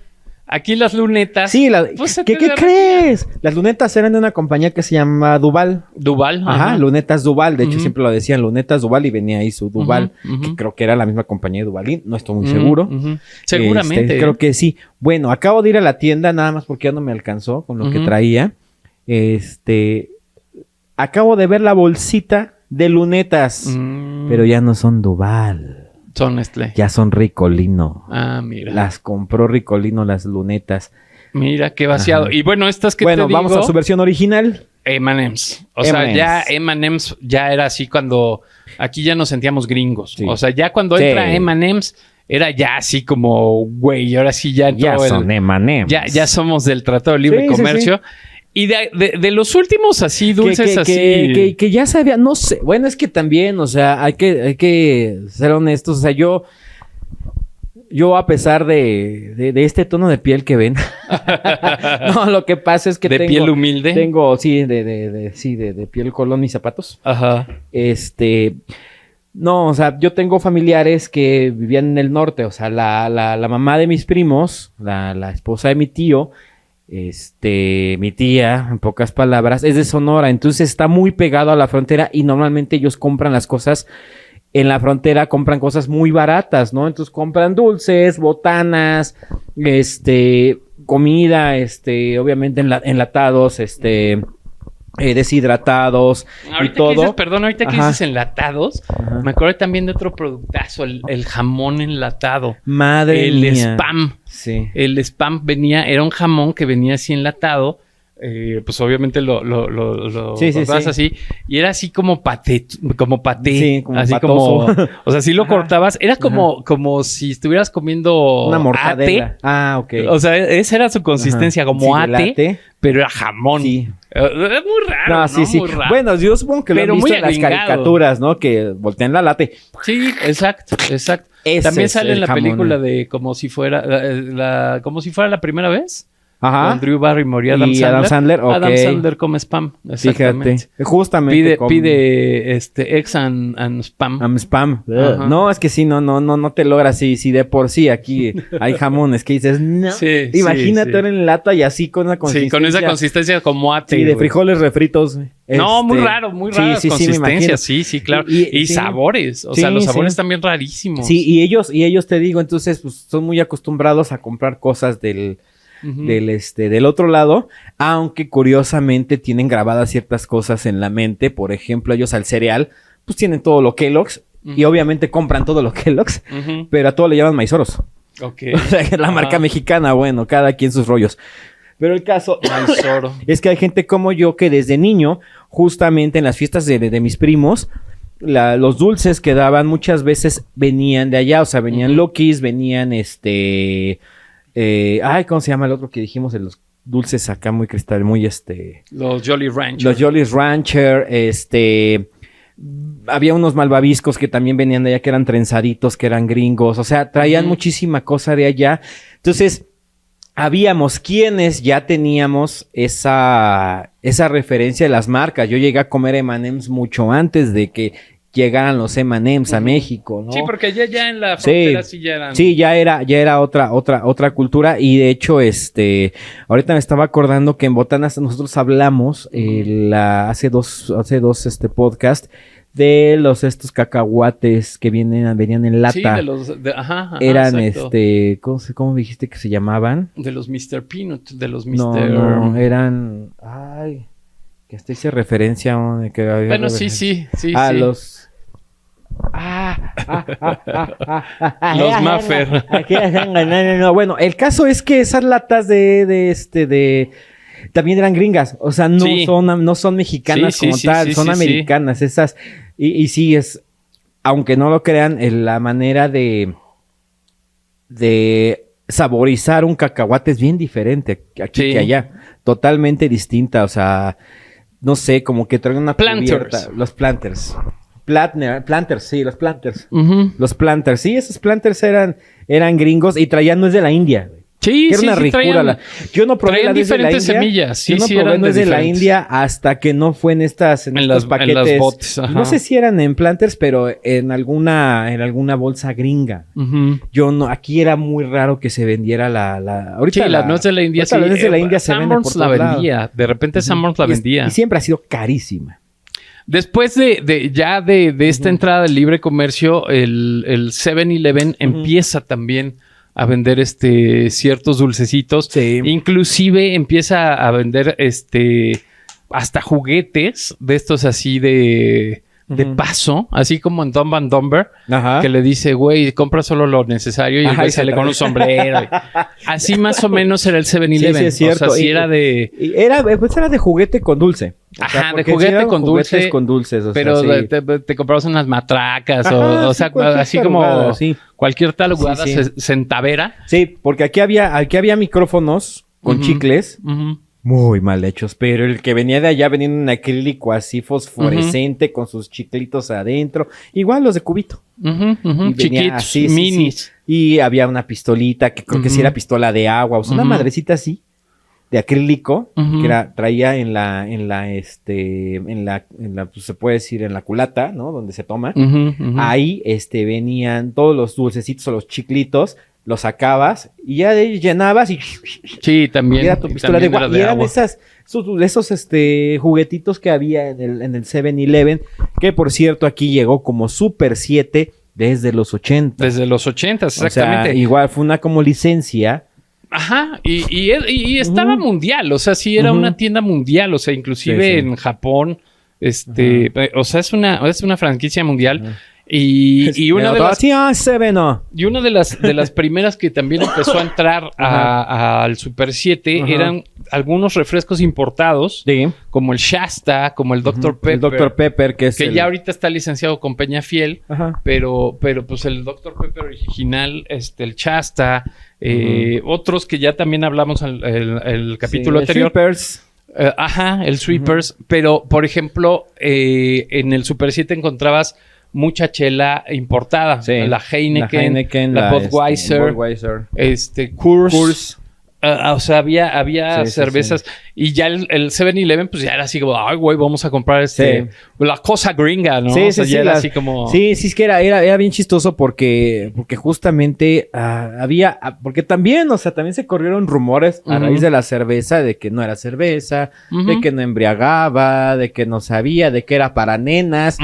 Aquí las lunetas... Sí, pues, ¿qué crees? Las lunetas eran de una compañía que se llama Duval. Ajá. Lunetas Duval. De hecho, siempre lo decían, lunetas Duval, y venía ahí su Duval, que creo que era la misma compañía de Duvalín. No estoy muy seguro. Seguramente. Creo que sí. Bueno, acabo de ir a la tienda, nada más porque ya no me alcanzó con lo que traía. Acabo de ver la bolsita de lunetas, pero ya no son Duval. Son Nestlé. Ya son Ricolino. Ah, mira. Las compró Ricolino, las lunetas. Mira, qué vaciado. Y bueno, estas que te digo... Bueno, vamos a su versión original. M&M's. O sea, ya M&M's ya era así cuando... Aquí ya nos sentíamos gringos. Sí. O sea, ya cuando entra M&M's, era ya así como, güey, ahora sí ya... Ya son M&M's. Ya somos del Tratado de Libre Comercio. Sí. Y de los últimos así, dulces así... Que ya sabía, no sé. Bueno, es que también, o sea, hay que ser honestos. O sea, yo Yo, a pesar de este tono de piel que ven, no, lo que pasa es que ¿De piel humilde? Tengo, sí, de piel colón mis zapatos. Ajá. No, o sea, yo tengo familiares que vivían en el norte, o sea, la mamá de mis primos, la esposa de mi tío, mi tía, en pocas palabras, es de Sonora, entonces está muy pegado a la frontera y normalmente ellos compran las cosas en la frontera, compran cosas muy baratas, ¿no? Entonces compran dulces, botanas, comida, obviamente enlatados, deshidratados ahorita y todo. Ahorita que dices enlatados, Ajá. me acuerdo también de otro productazo, el jamón enlatado. Madre el mía. Spam. Sí. El Spam era un jamón que venía así enlatado. Pues obviamente lo Sí, cortabas sí. así. Y era así como paté. Sí, como así patoso. como. O sea, si lo Ajá. cortabas. Era como si estuvieras comiendo Una mortadela. ate. Ah, ok. O sea, esa era su consistencia, Ajá. como Sí, del ate, pero era jamón. Sí. Es muy raro, No, sí, sí. Muy raro. Bueno, yo supongo que lo Pero han visto muy en las agringado. caricaturas, ¿no? Que voltean la late. Sí, exacto. Ese También es sale el en la jamón. película de como si fuera como si fuera la primera vez. Ajá. Con Drew Barrymore y Adam Y Sandler. Adam Sandler, ok. Adam Sandler come Spam. Exactamente. Fíjate. Justamente. Pide eggs and Spam. Spam. Ajá. No, es que sí, no te logras. Si de por sí aquí hay jamones que dices, no. Sí, Imagínate sí. ahora en lata y así con una Sí, consistencia. con esa consistencia como ate. Sí, de güey. frijoles refritos. No, muy raro las sí, me consistencias. imagino. Sí, claro. Y Y sí. sabores. O Sí, sea, los sabores sí. también rarísimos. Sí, y ellos te digo, entonces, pues, son muy acostumbrados a comprar cosas del otro lado, aunque curiosamente tienen grabadas ciertas cosas en la mente. Por ejemplo, ellos al cereal, pues tienen todo lo Kellogg's y obviamente compran todo lo Kellogg's, pero a todo le llaman Maizoros. Ok. O sea, es la marca mexicana, bueno, cada quien sus rollos. Pero el caso Maizoro. es que hay gente como yo que desde niño, justamente en las fiestas de mis primos, los dulces que daban muchas veces venían de allá, o sea, venían Lokis, venían ¿cómo se llama el otro que dijimos de los dulces acá muy cristal, muy Los Jolly Ranchers. los Jolly's Rancher, había unos malvaviscos que también venían de allá que eran trenzaditos, que eran gringos, o sea, traían muchísima cosa de allá. Entonces, habíamos quienes ya teníamos esa referencia de las marcas. Yo llegué a comer M&M's mucho antes de que llegaran los M&M's a México, ¿no? Sí, porque ya en la frontera sí ya eran. Sí, ya era otra cultura. Y de hecho, ahorita me estaba acordando que en Botanas nosotros hablamos hace dos podcast de estos cacahuates que venían en lata. Sí, de los ajá, eran exacto. ¿cómo dijiste que se llamaban? De los Mr. Peanut, de los Mr. No, eran que hasta hice referencia a que había Bueno, sí. los Los Maffer. No, bueno, el caso es que esas latas de también eran gringas, o sea, no son mexicanas Sí, como sí, tal, sí, son sí, americanas esas y sí es, aunque no lo crean, la manera de saborizar un cacahuate es bien diferente aquí que allá, totalmente distinta, o sea, no sé, como que traen una cubierta, los planters. Planters, sí, los planters. Los planters, sí, esos planters eran gringos y traían nuez de la India. Sí, que era una ricura. Yo no probé la nuez de la India. Semillas. Yo no probé nuez de la India hasta que no fue en estos paquetes. En las botes, ajá. No sé si eran en planters, pero en alguna bolsa gringa. Yo no, aquí era muy raro que se vendiera ahorita sí, la nuez de la India. Sí, la nuez de la India se vende por Sanborns la vendía. De repente Sanborns la vendía. Y siempre ha sido carísima. Después de esta entrada del libre comercio, el 7-Eleven empieza también a vender ciertos dulcecitos. Sí. Inclusive empieza a vender hasta juguetes de estos así de paso, así como en Dumb and Dumber, que le dice, güey, compra solo lo necesario y el güey sale con un sombrero. Así más o menos era el 7-Eleven. Sí, es cierto. O sea, sí era de... Era de juguete con dulce. Ajá, de juguete con dulce. Con dulces, pero sea, sí. te comprabas unas matracas. Ajá, o sea, así como cualquier talugada centavera. Sí, porque aquí había micrófonos con chicles. Muy mal hechos, pero el que venía de allá venía en un acrílico así fosforescente con sus chiclitos adentro. Igual los de cubito. Chiquitos, así, minis. Y había una pistolita que creo que sí era pistola de agua, o sea, una madrecita así de acrílico que traía en la, pues se puede decir en la culata, ¿no? Donde se toma. Ahí, venían todos los dulcecitos o los chiclitos, los sacabas y ya de ahí llenabas y... Sí, también. Y era tu pistola de agua. Y eran agua. esos juguetitos que había en el 7-Eleven, que por cierto aquí llegó como Super 7 desde los 80. Desde los 80, exactamente. O sea, igual fue una como licencia. Ajá, y estaba mundial, o sea, sí era una tienda mundial, o sea, inclusive en Japón, o sea, es una franquicia mundial. Y una de las y una de las primeras que también empezó a entrar al Super 7 eran algunos refrescos importados, como el Shasta, como el Dr. Pepper. El Dr. Pepper, que ya ahorita está licenciado con Peñafiel, pero pues el Dr. Pepper original, el Shasta, otros que ya también hablamos el capítulo anterior. Sweepers. El Sweepers, pero por ejemplo, en el Super 7 encontrabas mucha chela importada. Sí, la Heineken, la Budweiser, Coors. O sea, había cervezas. Y ya el 7-Eleven, pues ya era así como, ay, güey, vamos a comprar la cosa gringa, ¿no? Sí, o sea, ya era así como... Sí, es que era bien chistoso porque justamente había... Porque también, o sea, también se corrieron rumores a raíz de la cerveza, de que no era cerveza, de que no embriagaba, de que no sabía, de que era para nenas.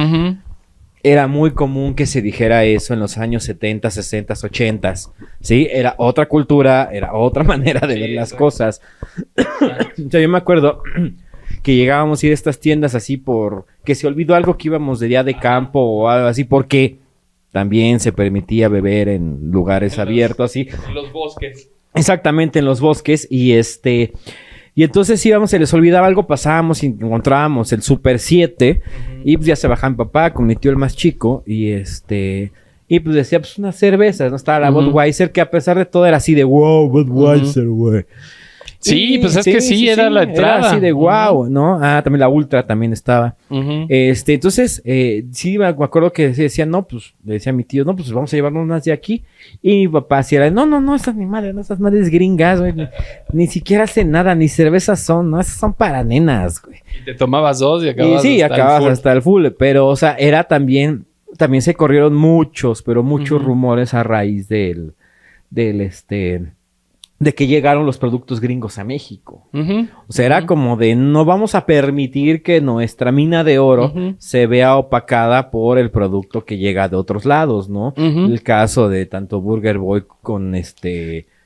Era muy común que se dijera eso en los años 70, 60, 80, ¿sí? Era otra cultura, era otra manera de ver las cosas. O sea, yo me acuerdo que llegábamos a ir a estas tiendas así que se olvidó algo que íbamos de día de campo o algo así, porque también se permitía beber en lugares abiertos, así. En los bosques. Exactamente, en los bosques. Y entonces íbamos, se les olvidaba algo, pasábamos y encontrábamos el Super 7 y pues ya se bajaba mi papá con mi tío el más chico y y pues decía pues unas cervezas, ¿no? Estaba la Budweiser que a pesar de todo era así de wow, Budweiser, güey. Sí, pues es que sí, era la entrada. Era así de wow, ¿no? También la Ultra también estaba. Entonces, sí, me acuerdo que decían, no, pues, le decía a mi tío, no, pues vamos a llevarnos unas de aquí. Y mi papá así era, no, esas ni madres, no, esas madres gringas, güey. Ni siquiera hacen nada, ni cervezas son, no, esas son para nenas, güey. Y te tomabas dos y acababas hasta el full. Pero, o sea, era también se corrieron muchos rumores a raíz de que llegaron los productos gringos a México. O sea, era como de no vamos a permitir que nuestra mina de oro se vea opacada por el producto que llega de otros lados, ¿no? El caso de tanto Burger Boy con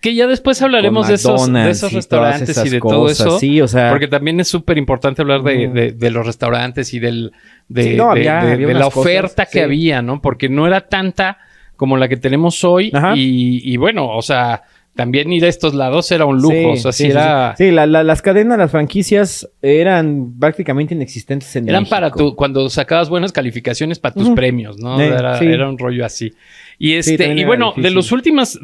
que ya después hablaremos de esos restaurantes y de todo eso. Sí, o sea, porque también es súper importante hablar de los restaurantes y de la oferta que había, ¿no? Porque no era tanta como la que tenemos hoy. Y bueno, o sea... También ir a estos lados era un lujo. O sea, las cadenas, las franquicias eran prácticamente inexistentes en México. Eran para cuando sacabas buenas calificaciones para tus premios, ¿no? Era un rollo así. Y bueno, de los últimos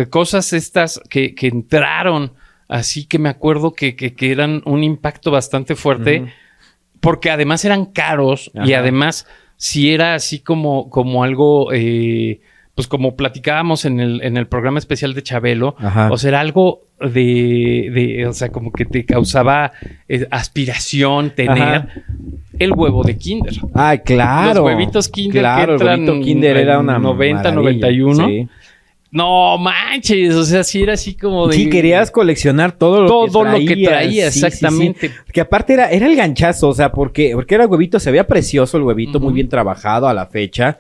cosas estas que entraron, así que me acuerdo que eran un impacto bastante fuerte, porque además eran caros y además sí era así como algo... pues como platicábamos en el programa especial de Chabelo, o sea, era algo o sea, como que te causaba aspiración tener el huevo de Kinder. ¡Ay, claro! Los huevitos Kinder que entran el huevito Kinder era una 90, 91. Sí. No manches, o sea, sí era así como de... Sí, querías coleccionar todo lo que traía, exactamente. Sí. Que aparte era el ganchazo, o sea, porque era huevito, se veía precioso el huevito, muy bien trabajado a la fecha.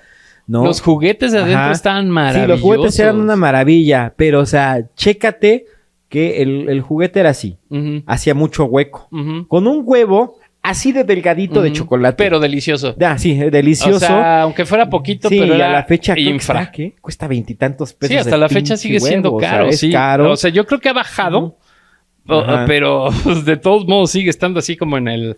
¿No? Los juguetes de adentro estaban maravillosos. Sí, los juguetes eran una maravilla, pero, o sea, chécate que el juguete era así. Hacía mucho hueco. Con un huevo así de delgadito de chocolate. Pero delicioso. Sí, delicioso. O sea, aunque fuera poquito, sí, pero a la fecha infra. ¿Qué? Cuesta 20 y tantos pesos. Sí, hasta la fecha sigue siendo caro. O sea, es caro. O sea, yo creo que ha bajado. Pero de todos modos sigue estando así como en el...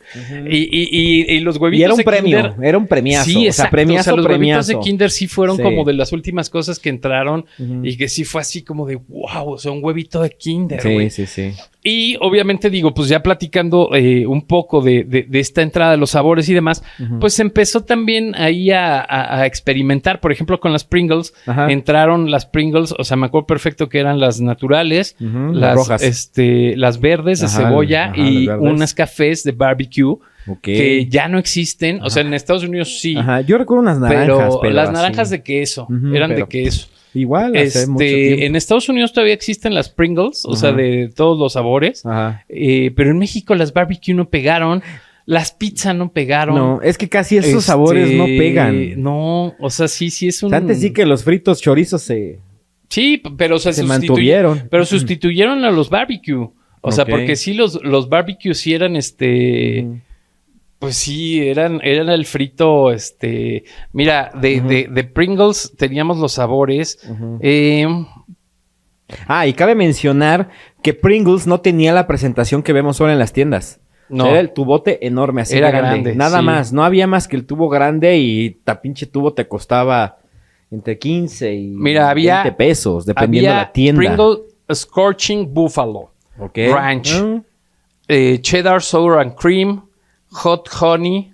Y los huevitos y era un de premio, Kinder... Era un premiazo. Sí, exacto. O sea, los huevitos de Kinder sí fueron como de las últimas cosas que entraron y que sí fue así como de wow, o sea, un huevito de Kinder, güey. Sí. Y obviamente digo, pues ya platicando un poco de esta entrada de los sabores y demás, pues empezó también ahí a experimentar. Por ejemplo, con las Pringles, entraron las Pringles, o sea, me acuerdo perfecto que eran las naturales, las rojas, las verdes de cebolla y unas cafés de barbecue. Que ya no existen. O sea, en Estados Unidos sí. Yo recuerdo unas naranjas. Pero las naranjas de queso. Eran de queso. Igual, hace mucho tiempo. En Estados Unidos todavía existen las Pringles, o sea, de todos los sabores. Pero en México las barbecue no pegaron. Las pizza no pegaron. No, es que casi esos sabores no pegan. No, o sea, sí es un... Antes sí que los fritos chorizos se... Sí, pero se mantuvieron. Pero sustituyeron a los barbecue. O sea, porque sí los barbecue sí eran Pues sí, eran el frito, mira, de Pringles teníamos los sabores. Y cabe mencionar que Pringles no tenía la presentación que vemos ahora en las tiendas. No. O sea, era el tubote enorme, así era grande. Nada más, no había más que el tubo grande y pinche tubo te costaba entre 15 y 20 pesos, dependiendo de la tienda. Pringle Scorching Buffalo, Ranch, Cheddar Sour and Cream, Hot Honey,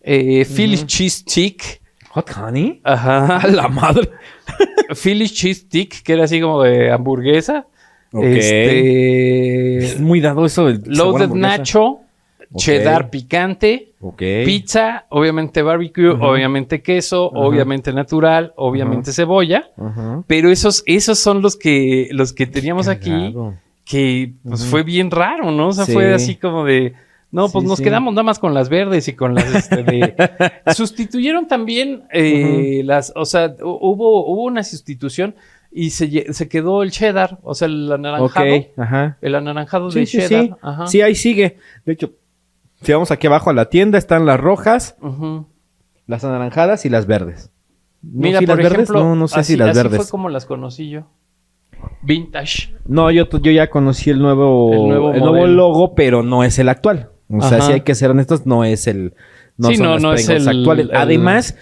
Philly Cheese Stick. ¿Hot Honey? Ajá. ¡A la madre! Philly Cheese Stick, que era así como de hamburguesa. Es muy dado eso del Loaded Nacho, cheddar picante, pizza, obviamente barbecue, obviamente queso, obviamente natural, obviamente cebolla. Pero esos son los que teníamos aquí, que pues fue bien raro, ¿no? O sea, fue así como de... No, pues nos quedamos nada más con las verdes y con las Sustituyeron también las... O sea, hubo una sustitución y se quedó el cheddar, o sea, el anaranjado. El anaranjado de cheddar. Sí, ahí sigue. De hecho, si vamos aquí abajo a la tienda, están las rojas, las anaranjadas y las verdes. Mira, por ejemplo, no sé si las verdes. Así fue como las conocí yo. Vintage. No, yo ya conocí el nuevo logo, pero no es el actual. O sea, si hay que ser honestos, no es el... No son los Pringles actuales. Además,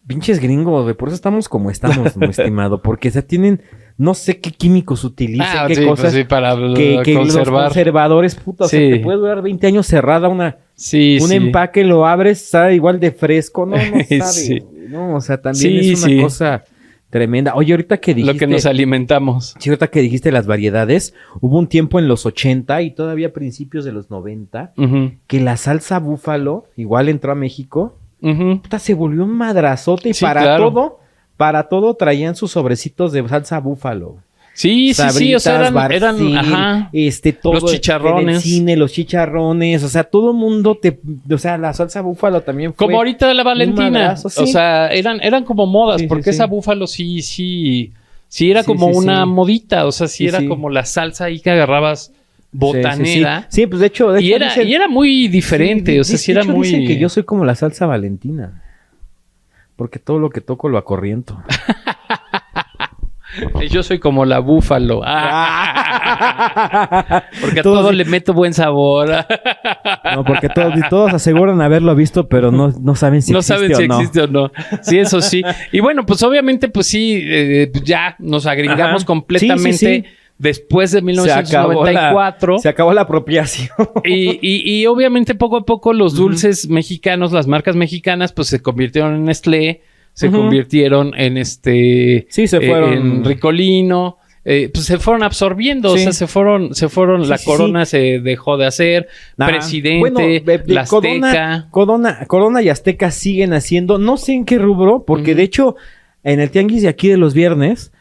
pinches gringos, por eso estamos como estamos, mi estimado. Porque tienen... No sé qué químicos utilizan, qué cosas... Pues para que conservar. Los conservadores, puta, o sea, te puede durar 20 años cerrada un empaque, lo abres, sabe igual de fresco. No sabe. No, o sea, también es una cosa... Tremenda. Oye, ahorita que dijiste... Lo que nos alimentamos. Sí, ahorita que dijiste las variedades, hubo un tiempo en los 80 y todavía principios de los 90 que la salsa búfalo igual entró a México. Puta, se volvió un madrazote y para todo traían sus sobrecitos de salsa búfalo. Sí, o sea, eran todo los chicharrones. El cine, los chicharrones, o sea, todo mundo o sea, la salsa búfalo también fue... Como ahorita la Valentina, o sea, eran como modas, porque esa búfalo sí era como una modita, o sea, era como la salsa ahí que agarrabas botanera. Sí, pues de hecho y era muy diferente, o sea, sí era muy... Dicen que yo soy como la salsa Valentina, porque todo lo que toco lo acorriento. Yo soy como la búfalo. Porque a todo le meto buen sabor. No, porque todos aseguran haberlo visto, pero no saben si existe o no. Sí, eso sí. Y bueno, pues obviamente, pues sí, ya nos agregamos completamente después de 1994. Se acabó la apropiación. Y obviamente poco a poco los dulces mexicanos, las marcas mexicanas, pues se convirtieron en Nestlé. Se convirtieron en se fueron. En Ricolino. Pues se fueron absorbiendo. O sea, se fueron. La Corona se dejó de hacer. Presidente. La Azteca. Corona y Azteca siguen haciendo. No sé en qué rubro. Porque de hecho, en el tianguis de aquí de los viernes.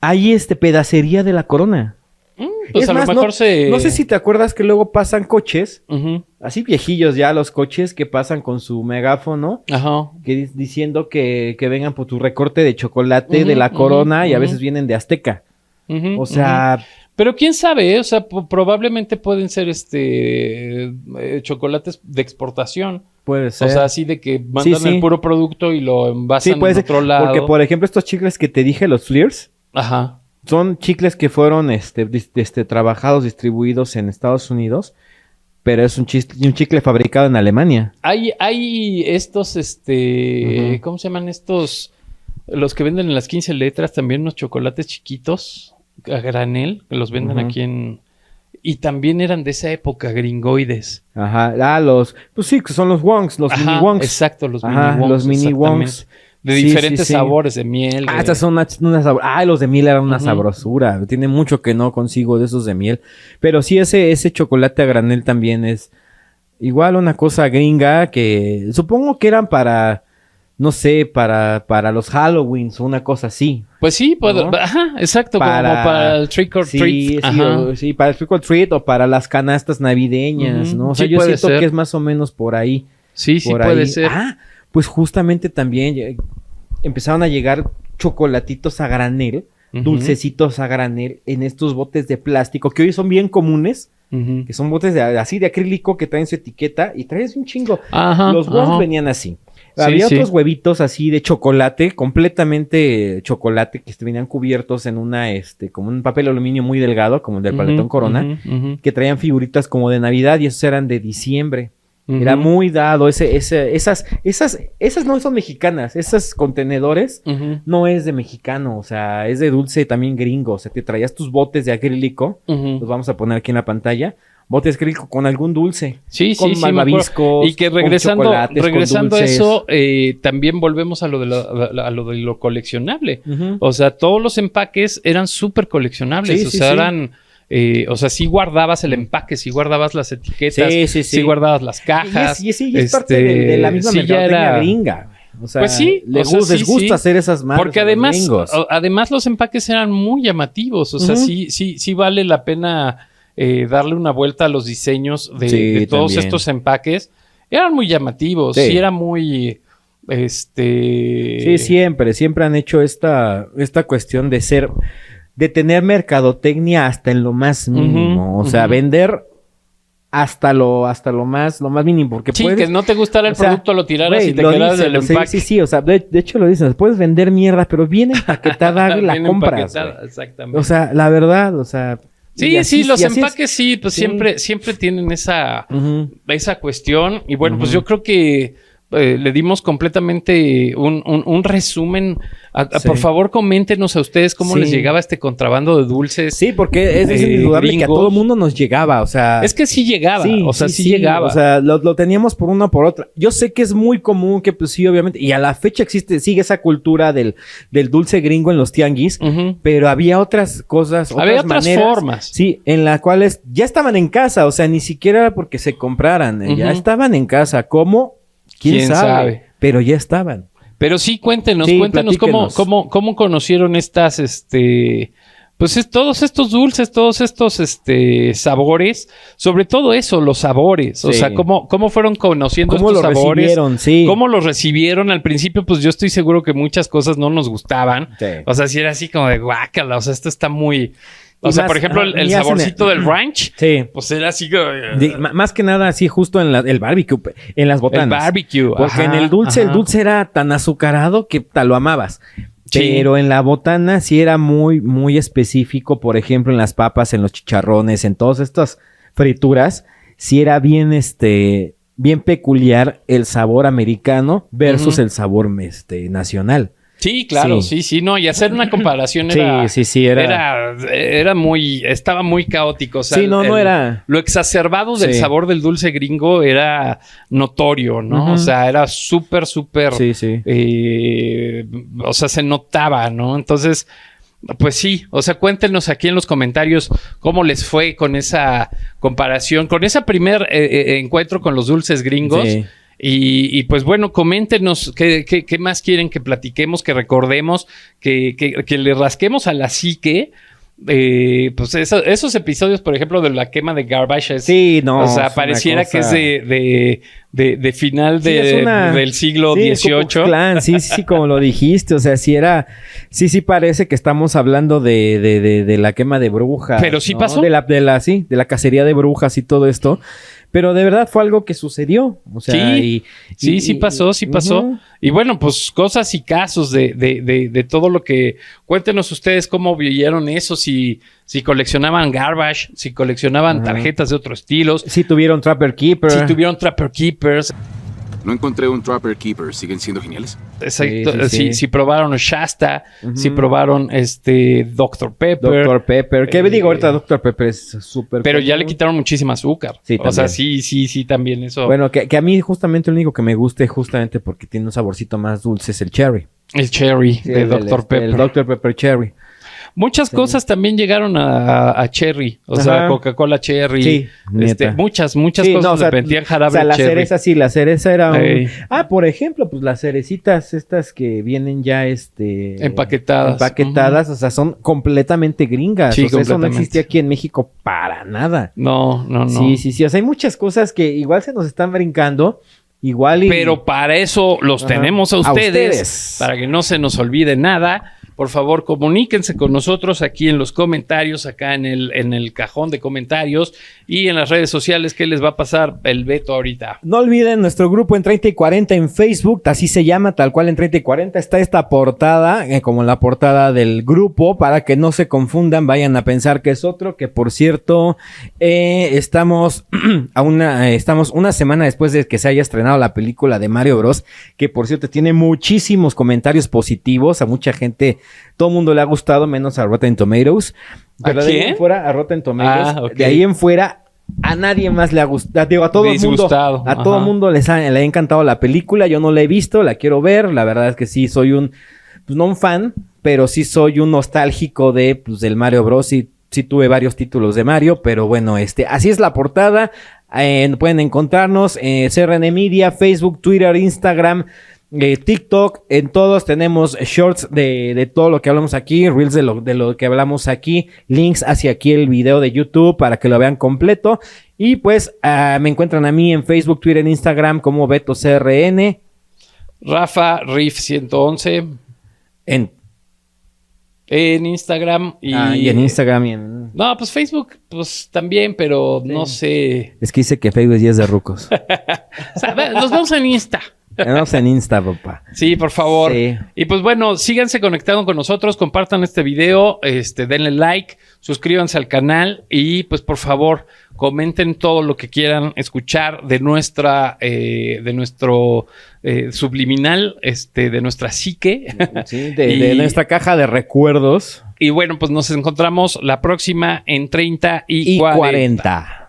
Hay pedacería de la Corona. Pues es a más, lo mejor no sé si te acuerdas que luego pasan coches, así viejillos ya los coches que pasan con su megáfono, diciendo que vengan por tu recorte de chocolate de la Corona y a veces vienen de Azteca. O sea... Pero quién sabe, o sea, probablemente pueden ser chocolates de exportación. Puede ser. O sea, así de que mandan el puro producto y lo envasan en otro lado. Porque, por ejemplo, estos chicles que te dije, los Fleers, son chicles que fueron trabajados, distribuidos en Estados Unidos, pero es un chicle fabricado en Alemania. Hay estos, ¿cómo se llaman estos? Los que venden en las 15 letras, también unos chocolates chiquitos. a granel, que los venden Ujú. aquí en... Y también eran de esa época, gringoides. Ajá. Pues sí, que son los wongs, los Ajá, mini wongs. exacto, los Ajá, mini wongs. los mini exactamente. wongs. De Sí, diferentes sí, sí. sabores, de miel. de- Estas son una los de miel eran una Ujú. sabrosura. Tiene mucho que no consigo de esos de miel. Pero sí, ese chocolate a granel también es igual una cosa gringa que supongo que eran para, no sé, para los Halloweens o una cosa así. Pues sí, ¿No? ajá, exacto, como Para- para el trick or Sí, treat. sí, Ajá. sí, para el trick or treat o para las canastas navideñas, Ujú, ¿no? O sea, sí yo puede siento ser. que es más o menos por ahí. Sí, sí por puede ahí. ser. Ah, pues justamente también empezaron a llegar chocolatitos a granel, Ujú. dulcecitos a granel en estos botes de plástico que hoy son bien comunes, Ujú. que son botes así de acrílico que traen su etiqueta y traen un chingo. Ajá, Los huevos ajá. venían así. Sí, Había sí. otros huevitos así de chocolate, completamente chocolate, que venían cubiertos en como un papel aluminio muy delgado, como el del Ujú, paletón Corona, ujú, ujú, que traían figuritas como de Navidad y esos eran de diciembre. ujú. Era muy dado, esas no son mexicanas, esos contenedores Ujú, no es de mexicano, o sea, es de dulce también gringo, o sea, te traías tus botes de acrílico, ujú. los vamos a poner aquí en la pantalla, botes de acrílico con algún dulce, Sí, con sí, sí, me acuerdo. malvaviscos, Y que con regresando chocolates, con a dulces. eso, también volvemos a lo de lo coleccionable. Ujú. O sea, todos los empaques eran súper coleccionables. Sí, O sí, sea, sí. eran... o sea, sí guardabas el empaque, sí guardabas las etiquetas, Sí, sí, sí. sí guardabas las cajas. Y es parte de la misma sí, ya mercadotecnia era- gringa. O sea, Pues sí, les o sea, gusta sí, sí. hacer esas madres Porque a los además, gringos. además los empaques eran muy llamativos. O sea, Ujú. sí vale la pena darle una vuelta a los diseños Sí, de todos también. estos empaques. Eran muy llamativos, Sí. sí era muy Sí, siempre han hecho esta cuestión de tener mercadotecnia hasta en lo más mínimo. Ujú, O sea, ujú. vender hasta lo más mínimo. Porque Sí, puedes, que no te gustara el o sea, producto, lo tiraras güey, y te lo quedas dicen, del o sea, empaque. sí, o sea, de hecho lo dicen, puedes vender mierda, pero bien empaquetada y la Bien compras. empaquetada, Güey. exactamente. O sea, la verdad, o sea. Sí, y así- sí, los y así es. empaques sí, pues Sí. siempre tienen esa Ujú. cuestión. Y bueno, pues Ujú. yo creo que le dimos completamente un resumen. Sí. Por favor, coméntenos a ustedes cómo Sí. les llegaba este contrabando de dulces. Sí, porque es indudable que a gringos. todo mundo nos llegaba, o sea. Es que sí llegaba, o sea, sí llegaba. O sea, lo teníamos por una o por otra. Yo sé que es muy común que, pues sí, obviamente, y a la fecha sigue esa cultura del dulce gringo en los tianguis, Ujú. pero había otras cosas, Había otras maneras, formas. sí, en las cuales ya estaban en casa, o sea, ni siquiera porque se compraran, ya Ujú. estaban en casa. ¿Cómo? ¿Quién sabe? Pero ya estaban. Pero sí, cuéntenos Sí, cómo platíquenos. conocieron estas, pues todos estos dulces, todos estos, sabores, sobre todo eso, los sabores, o Sí. sea, cómo fueron conociendo ¿Cómo estos lo sabores, recibieron? Sí. cómo los recibieron al principio, pues yo estoy seguro que muchas cosas no nos gustaban, Sí. o sea, si era así como de guácala, o sea, esto está muy, o Y sea, más, por ejemplo, ajá, el y hacen saborcito del ranch, Sí. pues era así como, Más que nada, así justo en el barbecue, en las botanas. el barbecue, Porque en ajá, el dulce ajá. era tan azucarado que te lo amabas. Sí. Pero en la botana sí era muy, muy específico. Por ejemplo, en las papas, en los chicharrones, en todas estas frituras, sí era bien, bien peculiar el sabor americano versus Ujú. el sabor, nacional. Sí, claro, Sí. sí, no, y hacer una comparación Sí, era... sí, era. Estaba muy caótico, o sea, Sí, no era. Lo exacerbado del Sí. sabor del dulce gringo era notorio, ¿no? Ujú. O sea, era súper, Sí, sí. o sea, se notaba, ¿no? Entonces, pues sí, o sea, cuéntenos aquí en los comentarios cómo les fue con esa comparación, con ese primer encuentro con los dulces gringos. Sí. Y pues bueno, coméntenos qué más quieren que platiquemos, que recordemos, que le rasquemos a la psique. Pues esos episodios, por ejemplo, de la quema de Garbage. Sí, no. O sea, es una pareciera que es cosa- de final Sí, es una- del siglo Sí, el Ku XVIII. Klux Klan, sí, como lo dijiste, o sea, sí parece que estamos hablando de la quema de brujas. Pero sí ¿no? pasó. De la cacería de brujas y todo esto, pero de verdad fue algo que sucedió, o sea, Sí, sí pasó. Ujú. Y bueno, pues cosas y casos de todo lo que... Cuéntenos ustedes cómo vieron eso, si coleccionaban Garbage, si coleccionaban Ajá. tarjetas de otros estilos, Sí tuvieron Trapper Keeper. si tuvieron Trapper Keepers. No encontré un Trapper Keeper. ¿Siguen siendo geniales? Exacto. Sí. Si probaron Shasta, si probaron Dr. Pepper. Dr. Pepper. ¿Qué digo ahorita? Dr. Pepper es súper... Pero ya común. le quitaron muchísima azúcar. Sí, o sea, también. sí, también eso. Bueno, que a mí justamente lo único que me guste, justamente porque tiene un saborcito más dulce, es el cherry. El cherry Sí, de Dr. Pepper. El Dr. Pepper Cherry. Muchas cosas también llegaron a Cherry. O sea, Ajá. Coca-Cola Cherry. Sí, neta. Muchas Sí, cosas no, o sea, le vendían jarabe O sea, la Cherry. cereza sí, la cereza era un... Ey. por ejemplo, pues las cerecitas estas que vienen ya, Empaquetadas. o sea, son completamente gringas. Sí, o sea, eso no completamente. existía aquí en México para nada. No. Sí, o sea, hay muchas cosas que igual se nos están brincando, igual y... Pero para eso los Ajá. tenemos a A ustedes, ustedes. para que no se nos olvide nada. Por favor, comuníquense con nosotros aquí en los comentarios, acá en el cajón de comentarios y en las redes sociales. ¿Qué les va a pasar el Beto ahorita? No olviden nuestro grupo en 30 y 40 en Facebook, así se llama, tal cual en 30 y 40 está esta portada, como la portada del grupo, para que no se confundan, vayan a pensar que es otro, que por cierto, estamos una semana después de que se haya estrenado la película de Mario Bros, que por cierto tiene muchísimos comentarios positivos, a mucha gente, todo el mundo le ha gustado, menos a Rotten Tomatoes. Pero de ahí quién? en fuera, a Rotten Tomatoes, Ok. de ahí en fuera, a nadie más le ha gustado. Digo, a todo el mundo. Disgustado, A todo el ajá. mundo le ha encantado la película. Yo no la he visto, la quiero ver. La verdad es que sí, soy pues no un fan, pero sí soy un nostálgico del Mario Bros. Sí tuve varios títulos de Mario, pero bueno, así es la portada. Pueden encontrarnos CRN Media, Facebook, Twitter, Instagram, TikTok. En todos tenemos shorts de todo lo que hablamos aquí, reels de lo que hablamos aquí, links hacia aquí el video de YouTube para que lo vean completo. Y pues me encuentran a mí en Facebook, Twitter, en Instagram como BetoCRN. Rafa Riff 111 En Instagram y en Instagram y en... No, pues Facebook, pues también, pero no sé. Es que dice que Facebook ya es de rucos. O sea, nos vemos en Insta. Vamos en Insta, papá. Sí, por favor. Sí. Y pues bueno, síganse conectando con nosotros, compartan este video, denle like, suscríbanse al canal y pues por favor comenten todo lo que quieran escuchar de nuestro subliminal, de nuestra psique. Sí, de nuestra caja de recuerdos. Y bueno, pues nos encontramos la próxima en 30 y Y 40. 40.